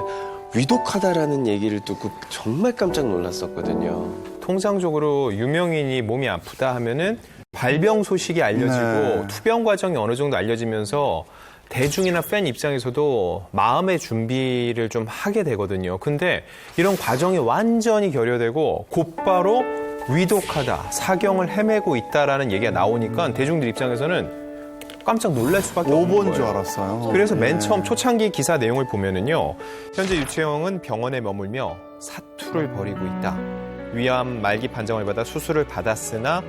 위독하다라는 얘기를 듣고 정말 깜짝 놀랐었거든요. 통상적으로 유명인이 몸이 아프다 하면은 발병 소식이 알려지고 투병 과정이 어느 정도 알려지면서 대중이나 팬 입장에서도 마음의 준비를 좀 하게 되거든요. 근데 이런 과정이 완전히 결여되고 곧바로 위독하다, 사경을 헤매고 있다라는 얘기가 나오니까 대중들 입장에서는 깜짝 놀랄 수밖에 없는 거예요. 5번 줄 알았어요. 그래서 맨 처음 초창기 기사 내용을 보면은요. 현재 유채영은 병원에 머물며 사투를 벌이고 있다. 위암 말기 판정을 받아 수술을 받았으나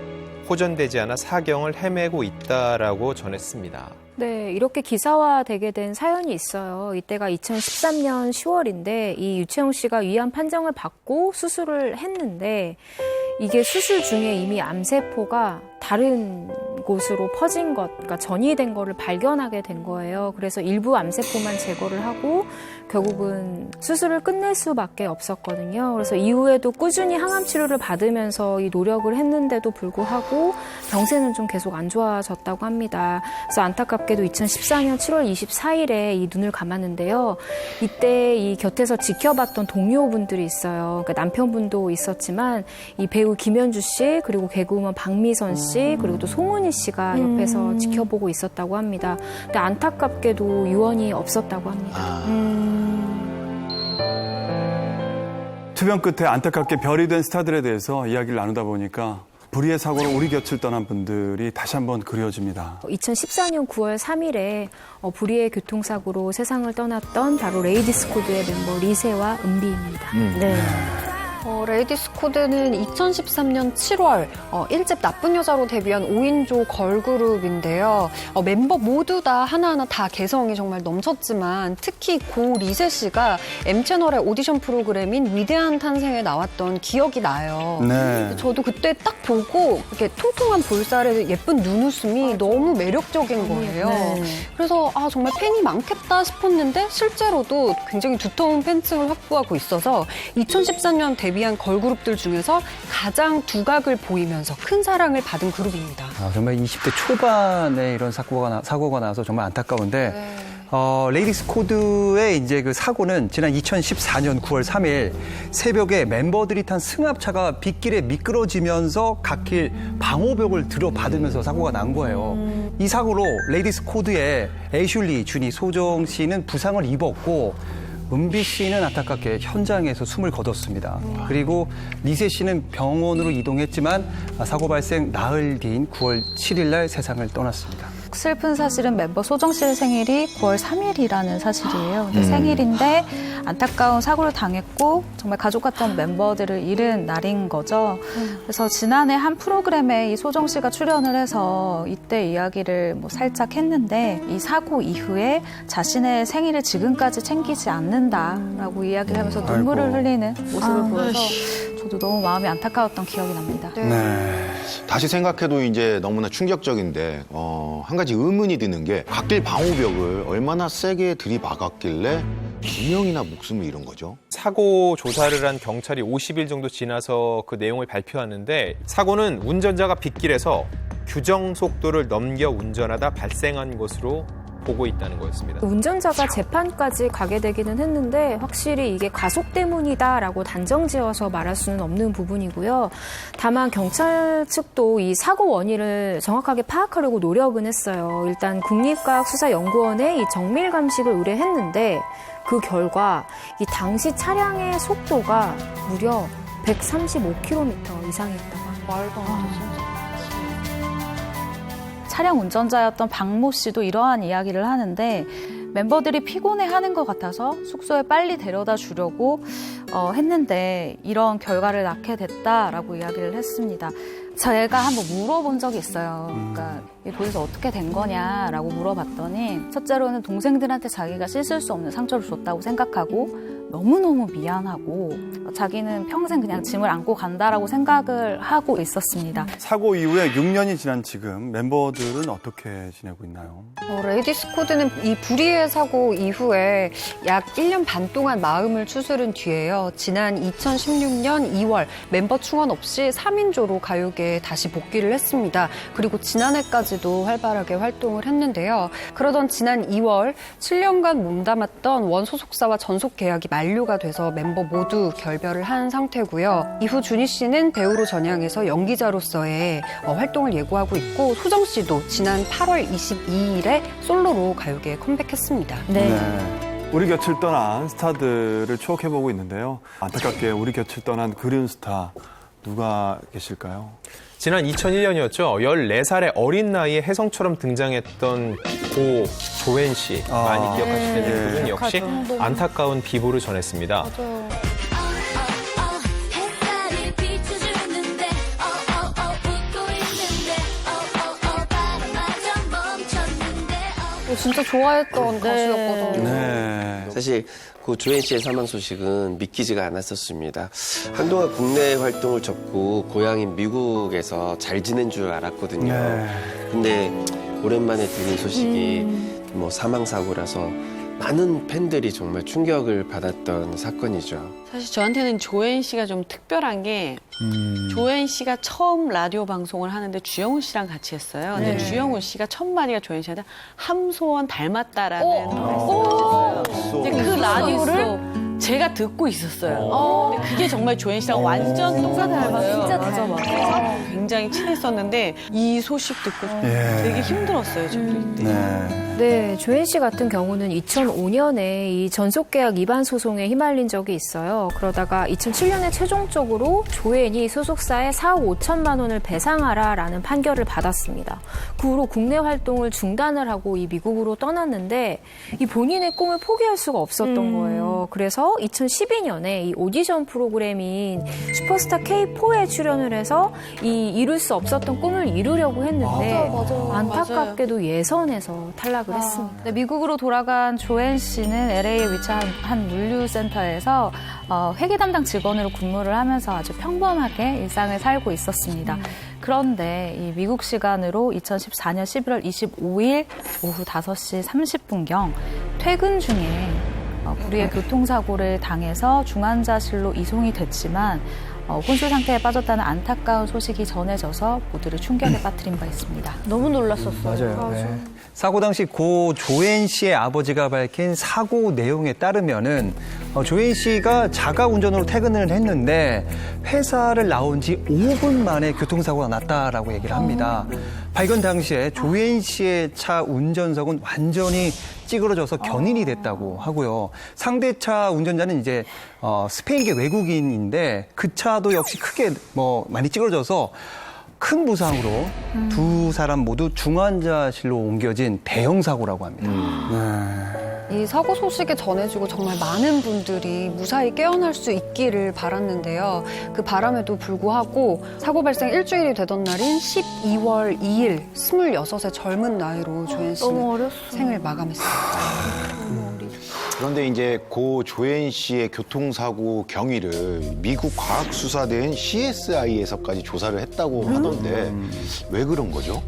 호전되지 않아 사경을 헤매고 있다라고 전했습니다. 네, 이렇게 기사화되게 된 사연이 있어요. 이때가 2013년 10월인데 이 유채영 씨가 위암 판정을 받고 수술을 했는데 이게 수술 중에 이미 암세포가 다른 곳으로 퍼진 것, 그러니까 전이된 거를 발견하게 된 거예요. 그래서 일부 암세포만 제거를 하고 결국은 수술을 끝낼 수밖에 없었거든요. 그래서 이후에도 꾸준히 항암 치료를 받으면서 이 노력을 했는데도 불구하고 병세는 좀 계속 안 좋아졌다고 합니다. 그래서 안타깝게도 2014년 7월 24일에 이 눈을 감았는데요. 이때 이 곁에서 지켜봤던 동료분들이 있어요. 그러니까 남편분도 있었지만 이 배우 김현주 씨, 그리고 개그우먼 박미선 씨, 그리고 또 송은이 씨가 옆에서 지켜보고 있었다고 합니다. 근데 안타깝게도 유언이 없었다고 합니다. 투병 끝에 안타깝게 별이 된 스타들에 대해서 이야기를 나누다 보니까 불의의 사고로 우리 곁을 떠난 분들이 다시 한번 그리워집니다. 2014년 9월 3일에 불의의 교통사고로 세상을 떠났던 바로 레이디스 코드의 멤버 리세와 은비입니다. 네. 레이디스 코드는 2013년 7월 1집 나쁜 여자로 데뷔한 5인조 걸그룹인데요. 멤버 모두 다 하나하나 다 개성이 정말 넘쳤지만 특히 고 리세 씨가 M채널의 오디션 프로그램인 위대한 탄생에 나왔던 기억이 나요. 네. 저도 그때 딱 보고 이렇게 통통한 볼살에 예쁜 눈웃음이 너무 매력적인 거예요. 네. 그래서 정말 팬이 많겠다 싶었는데 실제로도 굉장히 두터운 팬층을 확보하고 있어서 2014년 데뷔한 걸그룹들 중에서 가장 두각을 보이면서 큰 사랑을 받은 그룹입니다. 정말 20대 초반에 이런 사고가 나서 정말 안타까운데 레이디스 코드의 이제 그 사고는 지난 2014년 9월 3일 새벽에 멤버들이 탄 승합차가 빗길에 미끄러지면서 갓길 방호벽을 들어받으면서 사고가 난 거예요. 이 사고로 레이디스 코드의 애슐리, 준이, 소정 씨는 부상을 입었고 은비 씨는 안타깝게 현장에서 숨을 거뒀습니다. 그리고 리세 씨는 병원으로 이동했지만 사고 발생 나흘 뒤인 9월 7일 날 세상을 떠났습니다. 슬픈 사실은 멤버 소정 씨의 생일이 9월 3일이라는 사실이에요. 근데 생일인데 안타까운 사고를 당했고 정말 가족 같던 멤버들을 잃은 날인 거죠. 그래서 지난해 한 프로그램에 이 소정 씨가 출연을 해서 이때 이야기를 살짝 했는데 이 사고 이후에 자신의 생일을 지금까지 챙기지 않는다라고 이야기를 하면서 눈물을 흘리는 모습을 보여서 저도 너무 마음이 안타까웠던 기억이 납니다. 네. 다시 생각해도 이제 너무나 충격적인데 한 가지 의문이 드는 게 갓길 방호벽을 얼마나 세게 들이박았길래 2명이나 목숨을 잃은 거죠? 사고 조사를 한 경찰이 50일 정도 지나서 그 내용을 발표하는데 사고는 운전자가 빗길에서 규정 속도를 넘겨 운전하다 발생한 것으로 보고 있다는 거였습니다. 운전자가 재판까지 가게 되기는 했는데 확실히 이게 가속 때문이다라고 단정지어서 말할 수는 없는 부분이고요. 다만 경찰 측도 이 사고 원인을 정확하게 파악하려고 노력은 했어요. 일단 국립과학수사연구원에 이 정밀 감식을 의뢰했는데 그 결과 이 당시 차량의 속도가 무려 135km 이상이었다고 합니다. 말도 안 되죠. 차량 운전자였던 박모 씨도 이러한 이야기를 하는데 멤버들이 피곤해하는 것 같아서 숙소에 빨리 데려다 주려고 했는데 이런 결과를 낳게 됐다라고 이야기를 했습니다. 제가 한번 물어본 적이 있어요. 그러니까 도대체 어떻게 된 거냐라고 물어봤더니 첫째로는 동생들한테 자기가 씻을 수 없는 상처를 줬다고 생각하고 너무너무 미안하고 자기는 평생 그냥 짐을 안고 간다라고 생각을 하고 있었습니다. 사고 이후에 6년이 지난 지금 멤버들은 어떻게 지내고 있나요? 레이디스 코드는 이 불의의 사고 이후에 약 1년 반 동안 마음을 추스른 뒤에요. 지난 2016년 2월 멤버 충원 없이 3인조로 가요계에 다시 복귀를 했습니다. 그리고 지난해까지도 활발하게 활동을 했는데요. 그러던 지난 2월 7년간 몸담았던 원 소속사와 전속 계약이 만료가 돼서 mem버 모두 결별을 한 상태고요. 이후 준희 씨는 배우로 전향해서 연기자로서의 활동을 예고하고 있고 소정 씨도 지난 8월 22일에 솔로로 가요계에 컴백했습니다. 우리 곁을 떠난 스타들을 추억해보고 있는데요. 안타깝게 우리 곁을 떠난 그리운 스타 누가 계실까요? 지난 2001년이었죠. 14살의 어린 나이에 혜성처럼 등장했던 고 조엔 씨 많이 기억하실 텐데 그분 역시 안타까운 비보를 전했습니다. 맞아요. 진짜 좋아했던 가수였거든요. 사실 그 조엔 씨의 사망 소식은 믿기지가 않았었습니다. 한동안 국내 활동을 접고 고향인 미국에서 잘 지낸 줄 알았거든요. 근데 오랜만에 들은 소식이 뭐 사망 사고라서 많은 팬들이 정말 충격을 받았던 사건이죠. 사실 저한테는 조엔 씨가 좀 특별한 게 조엔 씨가 처음 라디오 방송을 하는데 주영훈 씨랑 같이 했어요. 근데 주영훈 씨가 첫 마디가 조엔 씨한테 함소원 닮았다라는 말을 했어요. 근데 그 라디오를 제가 듣고 있었어요. 근데 그게 정말 조엔 씨랑 완전 똑같았어요. 진짜 닮았어. 굉장히 친했었는데 이 소식 듣고 되게 힘들었어요. 저 그때. 네, 조엔 씨 같은 경우는 2005년에 이 전속계약 위반 소송에 휘말린 적이 있어요. 그러다가 2007년에 최종적으로 조엔이 소속사에 4억 5천만 원을 배상하라라는 판결을 받았습니다. 그 후로 국내 활동을 중단을 하고 이 미국으로 떠났는데 이 본인의 꿈을 포기할 수가 없었던 거예요. 그래서 2012년에 이 오디션 프로그램인 슈퍼스타 K4에 출연을 해서 이 이룰 수 없었던 꿈을 이루려고 했는데 안타깝게도 예선에서 탈락을 했습니다. 네, 미국으로 돌아간 조엔 씨는 LA에 위치한 한 물류센터에서 회계 담당 직원으로 근무를 하면서 아주 평범하게 일상을 살고 있었습니다. 그런데 이 미국 시간으로 2014년 11월 25일 오후 5시 30분경 퇴근 중에 불의의 교통사고를 당해서 중환자실로 이송이 됐지만 혼수 상태에 빠졌다는 안타까운 소식이 전해져서 모두를 충격에 빠뜨린 바 있습니다. 너무 놀랐었어요. 맞아요. 네. 사고 당시 고 조엔 씨의 아버지가 밝힌 사고 내용에 따르면은 조엔 씨가 자가 운전으로 퇴근을 했는데 회사를 나온 지 5분 만에 교통사고가 났다라고 얘기를 합니다. 발견 당시에 조엔 씨의 차 운전석은 완전히 찌그러져서 견인이 됐다고 하고요. 상대차 운전자는 이제 스페인계 외국인인데 그 차도 역시 크게 많이 찌그러져서 큰 부상으로 두 사람 모두 중환자실로 옮겨진 대형 사고라고 합니다. 이 사고 소식이 전해지고 정말 많은 분들이 무사히 깨어날 수 있기를 바랐는데요. 그 바람에도 불구하고 사고 발생 일주일이 되던 날인 12월 2일 26의 젊은 나이로 조엔 씨는 생을 마감했습니다. 그런데 이제 고 조엔 씨의 교통사고 경위를 미국 과학수사대인 CSI에서까지 조사를 했다고 하던데 왜 그런 거죠?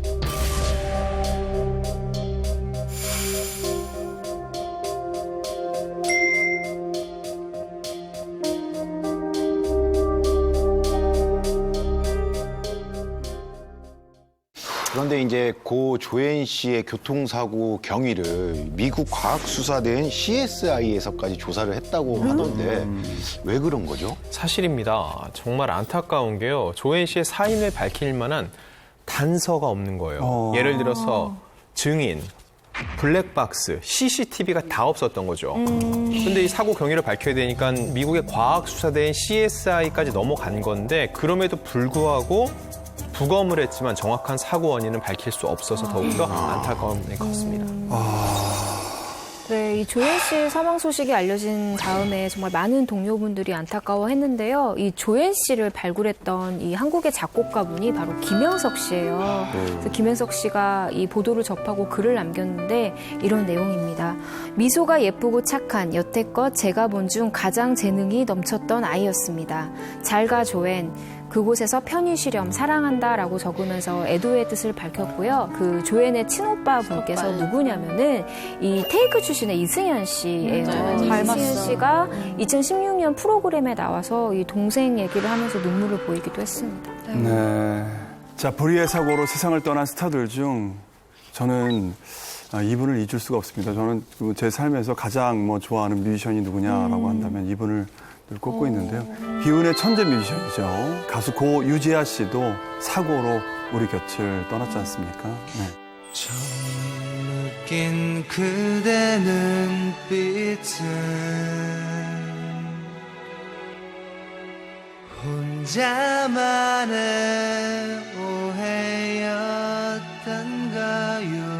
그런데 이제 고 조엔 씨의 교통사고 경위를 미국 과학수사대인 CSI에서까지 조사를 했다고 하던데 왜 그런 거죠? 사실입니다. 정말 안타까운 게요. 조엔 씨의 사인을 밝힐 만한 단서가 없는 거예요. 예를 들어서 증인, 블랙박스, CCTV가 다 없었던 거죠. 근데 이 사고 경위를 밝혀야 되니까 미국의 과학수사대인 CSI까지 넘어간 건데 그럼에도 불구하고 부검을 했지만 정확한 사고 원인은 밝힐 수 없어서 더욱더 안타까움이 컸습니다. 네, 이 조엔 씨 사망 소식이 알려진 다음에 정말 많은 동료분들이 안타까워했는데요. 이 조엔 씨를 발굴했던 이 한국의 작곡가분이 바로 김영석 씨예요. 그래서 김영석 씨가 이 보도를 접하고 글을 남겼는데 이런 내용입니다. 미소가 예쁘고 착한 여태껏 제가 본 중 가장 재능이 넘쳤던 아이였습니다. 잘 가 조엔. 그곳에서 편히 쉬렴 사랑한다라고 적으면서 애도의 뜻을 밝혔고요. 그 조엔의 친오빠 분께서 누구냐면은 이 테이크 출신의 이승현 씨예요. 이승현 씨가 2016년 프로그램에 나와서 이 동생 얘기를 하면서 눈물을 보이기도 했습니다. 네. 자, 불의의 사고로 세상을 떠난 스타들 중 저는 이분을 잊을 수가 없습니다. 저는 제 삶에서 가장 좋아하는 뮤지션이 누구냐라고 한다면 이분을 늘 꼽고 있는데요. 비운의 천재 뮤지션이죠. 가수 고 유재하 씨도 사고로 우리 곁을 떠났지 않습니까? 네. 처음 느낀 그대 눈빛은 혼자만의 오해였던가요?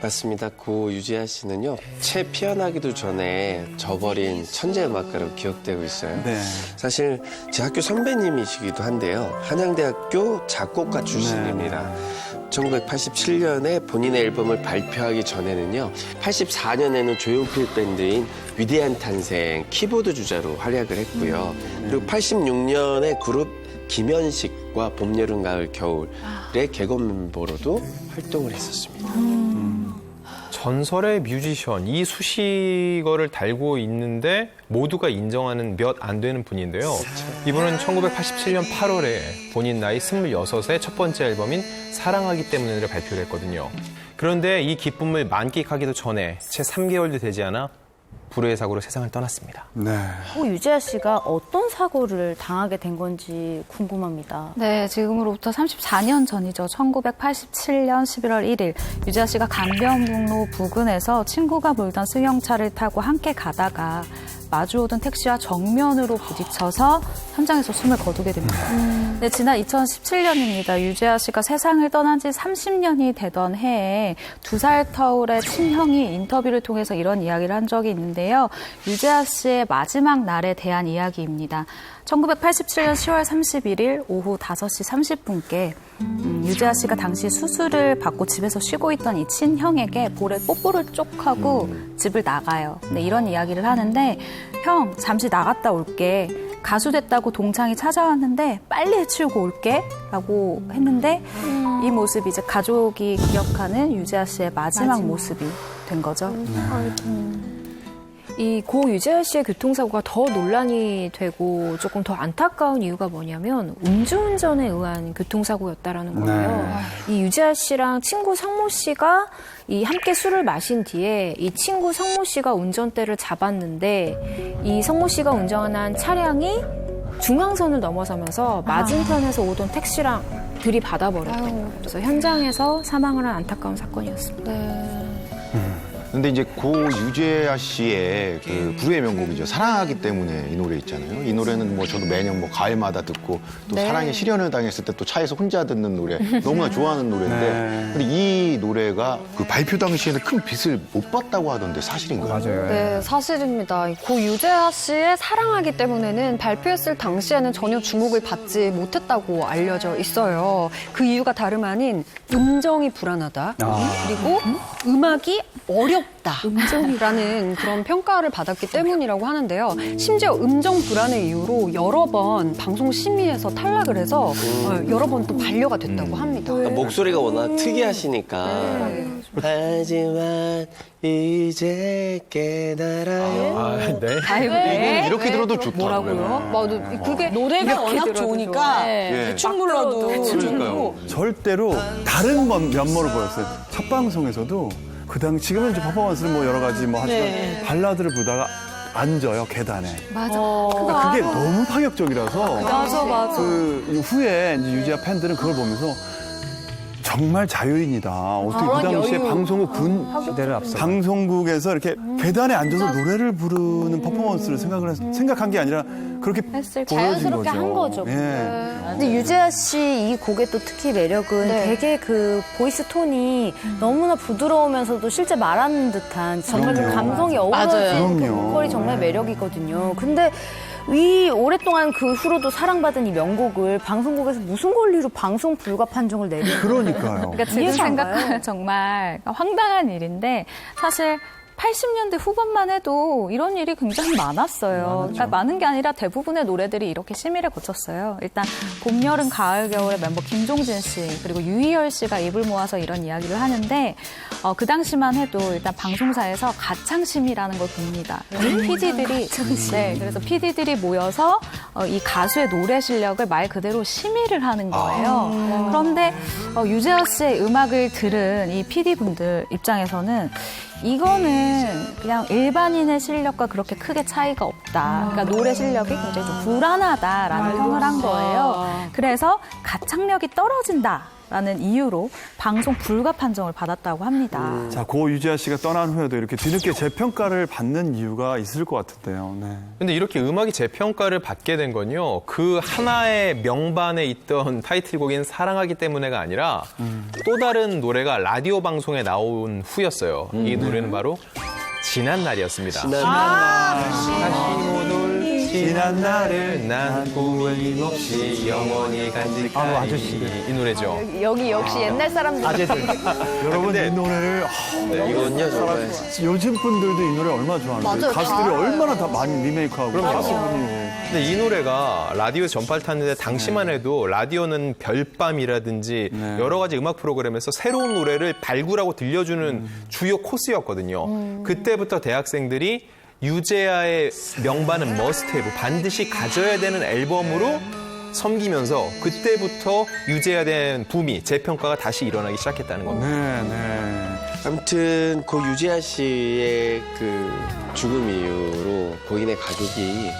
맞습니다. 고 유재하 씨는요, 채 피어나기도 전에 저버린 천재 음악가로 기억되고 있어요. 네. 사실 제 학교 선배님이시기도 한데요. 한양대학교 작곡가 출신입니다. 1987년에 본인의 앨범을 발표하기 전에는요, 84년에는 조용필 밴드인 위대한 탄생 키보드 주자로 활약을 했고요. 그리고 86년에 그룹 김현식과 봄, 여름, 가을, 겨울의 개건 멤버로도 활동을 했었습니다. 전설의 뮤지션, 이 수식어를 달고 있는데 모두가 인정하는 몇 안 되는 분인데요. 이분은 1987년 8월에 본인 나이 26의 첫 번째 앨범인 사랑하기 때문에를 발표를 했거든요. 그런데 이 기쁨을 만끽하기도 전에 채 3개월도 되지 않아 불의의 사고로 세상을 떠났습니다. 네. 유재하 씨가 어떤 사고를 당하게 된 건지 궁금합니다. 네, 지금으로부터 34년 전이죠. 1987년 11월 1일 유재하 씨가 강변북로 부근에서 친구가 몰던 승용차를 타고 함께 가다가 마주오던 택시와 정면으로 부딪혀서 현장에서 숨을 거두게 됩니다. 네, 지난 2017년입니다. 유재하 씨가 세상을 떠난 지 30년이 되던 해에 2살 터울의 친형이 인터뷰를 통해서 이런 이야기를 한 적이 있는데요. 유재하 씨의 마지막 날에 대한 이야기입니다. 1987년 10월 31일 오후 5시 30분께 유재하 씨가 당시 수술을 받고 집에서 쉬고 있던 이 친형에게 볼에 뽀뽀를 쪽 하고 집을 나가요. 네, 이런 이야기를 하는데 형 잠시 나갔다 올게. 가수 됐다고 동창이 찾아왔는데 빨리 해치우고 올게 라고 했는데 이 모습이 이제 가족이 기억하는 유재하 씨의 마지막 모습이 된 거죠. 이 고 유재하 씨의 교통사고가 더 논란이 되고 조금 더 안타까운 이유가 뭐냐면 음주운전에 의한 교통사고였다라는 거예요. 이 유재하 씨랑 친구 성모 씨가 이 함께 술을 마신 뒤에 이 친구 성모 씨가 운전대를 잡았는데 이 성모 씨가 운전한 차량이 중앙선을 넘어서면서 맞은편에서 오던 택시랑 들이받아버렸대요. 그래서 현장에서 사망을 한 안타까운 사건이었습니다. 근데 이제 고 유재하 씨의 그 불후의 명곡이죠. 사랑하기 때문에 이 노래 있잖아요. 이 노래는 저도 매년 가을마다 듣고 또 사랑에 실연을 당했을 때 또 차에서 혼자 듣는 노래 너무나 좋아하는 노래인데 근데 이 노래가 그 발표 당시에는 큰 빛을 못 봤다고 하던데 사실인가요? 맞아요. 네, 사실입니다. 고 유재하 씨의 사랑하기 때문에는 발표했을 당시에는 전혀 주목을 받지 못했다고 알려져 있어요. 그 이유가 다름 아닌 음정이 불안하다. 그리고 음악이 어렵다라는 그런 평가를 받았기 때문이라고 하는데요. 심지어 음정 불안의 이유로 여러 번 방송 심의에서 탈락을 해서 여러 번 또 반려가 됐다고 합니다. 목소리가 워낙 특이하시니까. 하지만 이제 깨달아요. 이건 이렇게 들어도 좋다. 뭐라고요? 그게 노래가 워낙 좋으니까 대충 불러도 그러니까요. 절대로 다른 면모를 보였어요. 첫 방송에서도 그 당시 지금은 이제 퍼포먼스를 여러 가지 하지만 발라드를 부르다가 앉아요 계단에. 맞아. 그러니까 그게 너무 파격적이라서. 맞아. 그 후에 이제 유재하 팬들은 그걸 보면서 정말 자유인이다. 어떻게 그 당시에 방송국에서 이렇게 계단에 앉아서 노래를 부르는 퍼포먼스를 생각한 게 아니라 그렇게 보여진 자연스럽게 한 거죠. 근데 유재하 씨 이 곡의 또 특히 매력은 되게 그 보이스 톤이 너무나 부드러우면서도 실제 말하는 듯한 정말 그 감성이 어우러진 그 보컬이 정말 매력이거든요. 근데 이 오랫동안 그 후로도 사랑받은 이 명곡을 방송국에서 무슨 권리로 방송 불가 판정을 내리는 그러니까요. 그러니까 지금 생각하면 정말 황당한 일인데 사실 80년대 후반만 해도 이런 일이 굉장히 많았어요. 그러니까 많은 게 아니라 대부분의 노래들이 이렇게 심의를 거쳤어요. 일단 봄, 여름, 가을, 겨울의 멤버 김종진 씨 그리고 유희열 씨가 입을 모아서 이런 이야기를 하는데 그 당시만 해도 일단 방송사에서 가창심이라는 걸 봅니다. PD들이 그래서 PD들이 모여서 이 가수의 노래 실력을 말 그대로 심의를 하는 거예요. 그런데 유재하 씨의 음악을 들은 이 PD분들 입장에서는 이거는 그냥 일반인의 실력과 그렇게 크게 차이가 없다. 그러니까 노래 실력이 굉장히 좀 불안하다라는 평을 한 거예요. 그래서 가창력이 떨어진다라는 이유로 방송 불가 판정을 받았다고 합니다. 자, 고 유재하 씨가 떠난 후에도 이렇게 뒤늦게 재평가를 받는 이유가 있을 것 같은데요. 네. 근데 이렇게 음악이 재평가를 받게 된 건요. 그 하나의 명반에 있던 타이틀곡인 사랑하기 때문에가 아니라 또 다른 노래가 라디오 방송에 나온 후였어요. 이 노래는 바로 지난 날이었습니다. 지난 날을 난 후회임없이 영원히 간직하리. 이 노래죠. 여기 역시 옛날 사람들. 여러분 이 노래를 이건요 정말 요즘 분들도 이 노래 얼마나 좋아하는데 맞아요, 가수들이 다 얼마나 다 많이 리메이크하고 가수분이. 근데 이 노래가 라디오에서 전파를 탔는데 당시만 해도 라디오는 별밤이라든지 여러 가지 음악 프로그램에서 새로운 노래를 발굴하고 들려주는 주요 코스였거든요. 그때부터 대학생들이 유재하의 명반은 머스트헤브, 반드시 가져야 되는 앨범으로 섬기면서 그때부터 유재하에 대한 붐이, 재평가가 다시 일어나기 시작했다는 겁니다. 네. 아무튼 고 유재하 씨의 그 죽음 이후로 고인의 가족이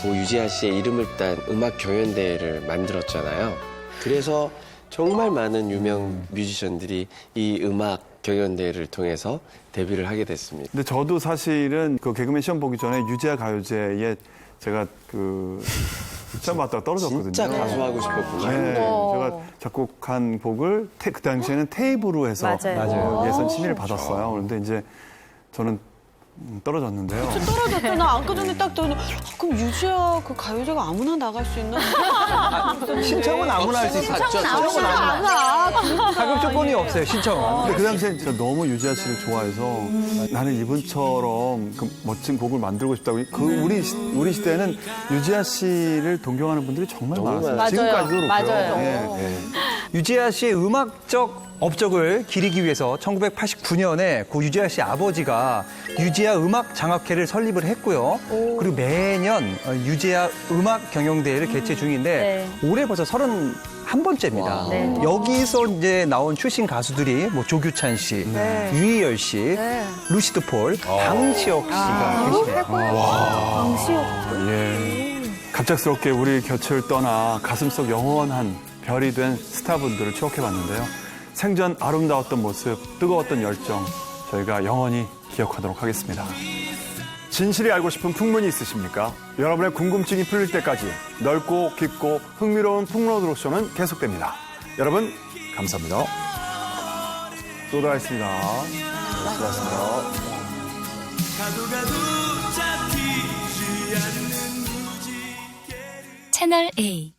고 유재하 씨의 이름을 딴 음악 경연대회를 만들었잖아요. 그래서 정말 많은 유명 뮤지션들이 이 음악 경연대회를 통해서 데뷔를 하게 됐습니다. 근데 저도 사실은 그 개그맨 시험 보기 전에 유재하 가요제에 제가 시험 봤다가 떨어졌거든요. 진짜 가수하고 싶었구나. 네, 제가 작곡한 곡을 그 당시에는 테이프로 해서 예선 심의를 받았어요. 그런데 이제 저는 떨어졌는데요. 떨어졌잖아. 아까 전에 딱 들었는데 그럼 유재하 그 가요제가 아무나 나갈 수 있나? 신청은 아무나 할 수 있어요. 신청은 아무나. 가격 조건이 없어요, 신청은. 근데 그 당시에 제가 너무 유재하 씨를 좋아해서 나는 이분처럼 그 멋진 곡을 만들고 싶다고. 우리 시대에는 유재하 씨를 동경하는 분들이 정말 많았어요. 맞아요. 지금까지도 그렇고요. 맞아요. 네. 유재하 씨의 음악적 업적을 기리기 위해서 1989년에 고 유재하 씨 아버지가 유재하 음악 장학회를 설립을 했고요. 그리고 매년 유재하 음악 경영대회를 개최 중인데 올해 벌써 31번째입니다. 여기서 이제 나온 출신 가수들이 뭐 조규찬 씨, 유희열 씨, 루시드 폴, 방시혁 씨가 계시네요. 방시혁. 갑작스럽게 우리 곁을 떠나 가슴속 영원한 별이 된 스타분들을 추억해봤는데요. 생전 아름다웠던 모습, 뜨거웠던 열정, 저희가 영원히 기억하도록 하겠습니다. 진실이 알고 싶은 풍문이 있으십니까? 여러분의 궁금증이 풀릴 때까지 넓고 깊고 흥미로운 풍문으로쇼는 계속됩니다. 여러분, 감사합니다. 또 돌아가겠습니다. 수고하셨습니다. 채널 A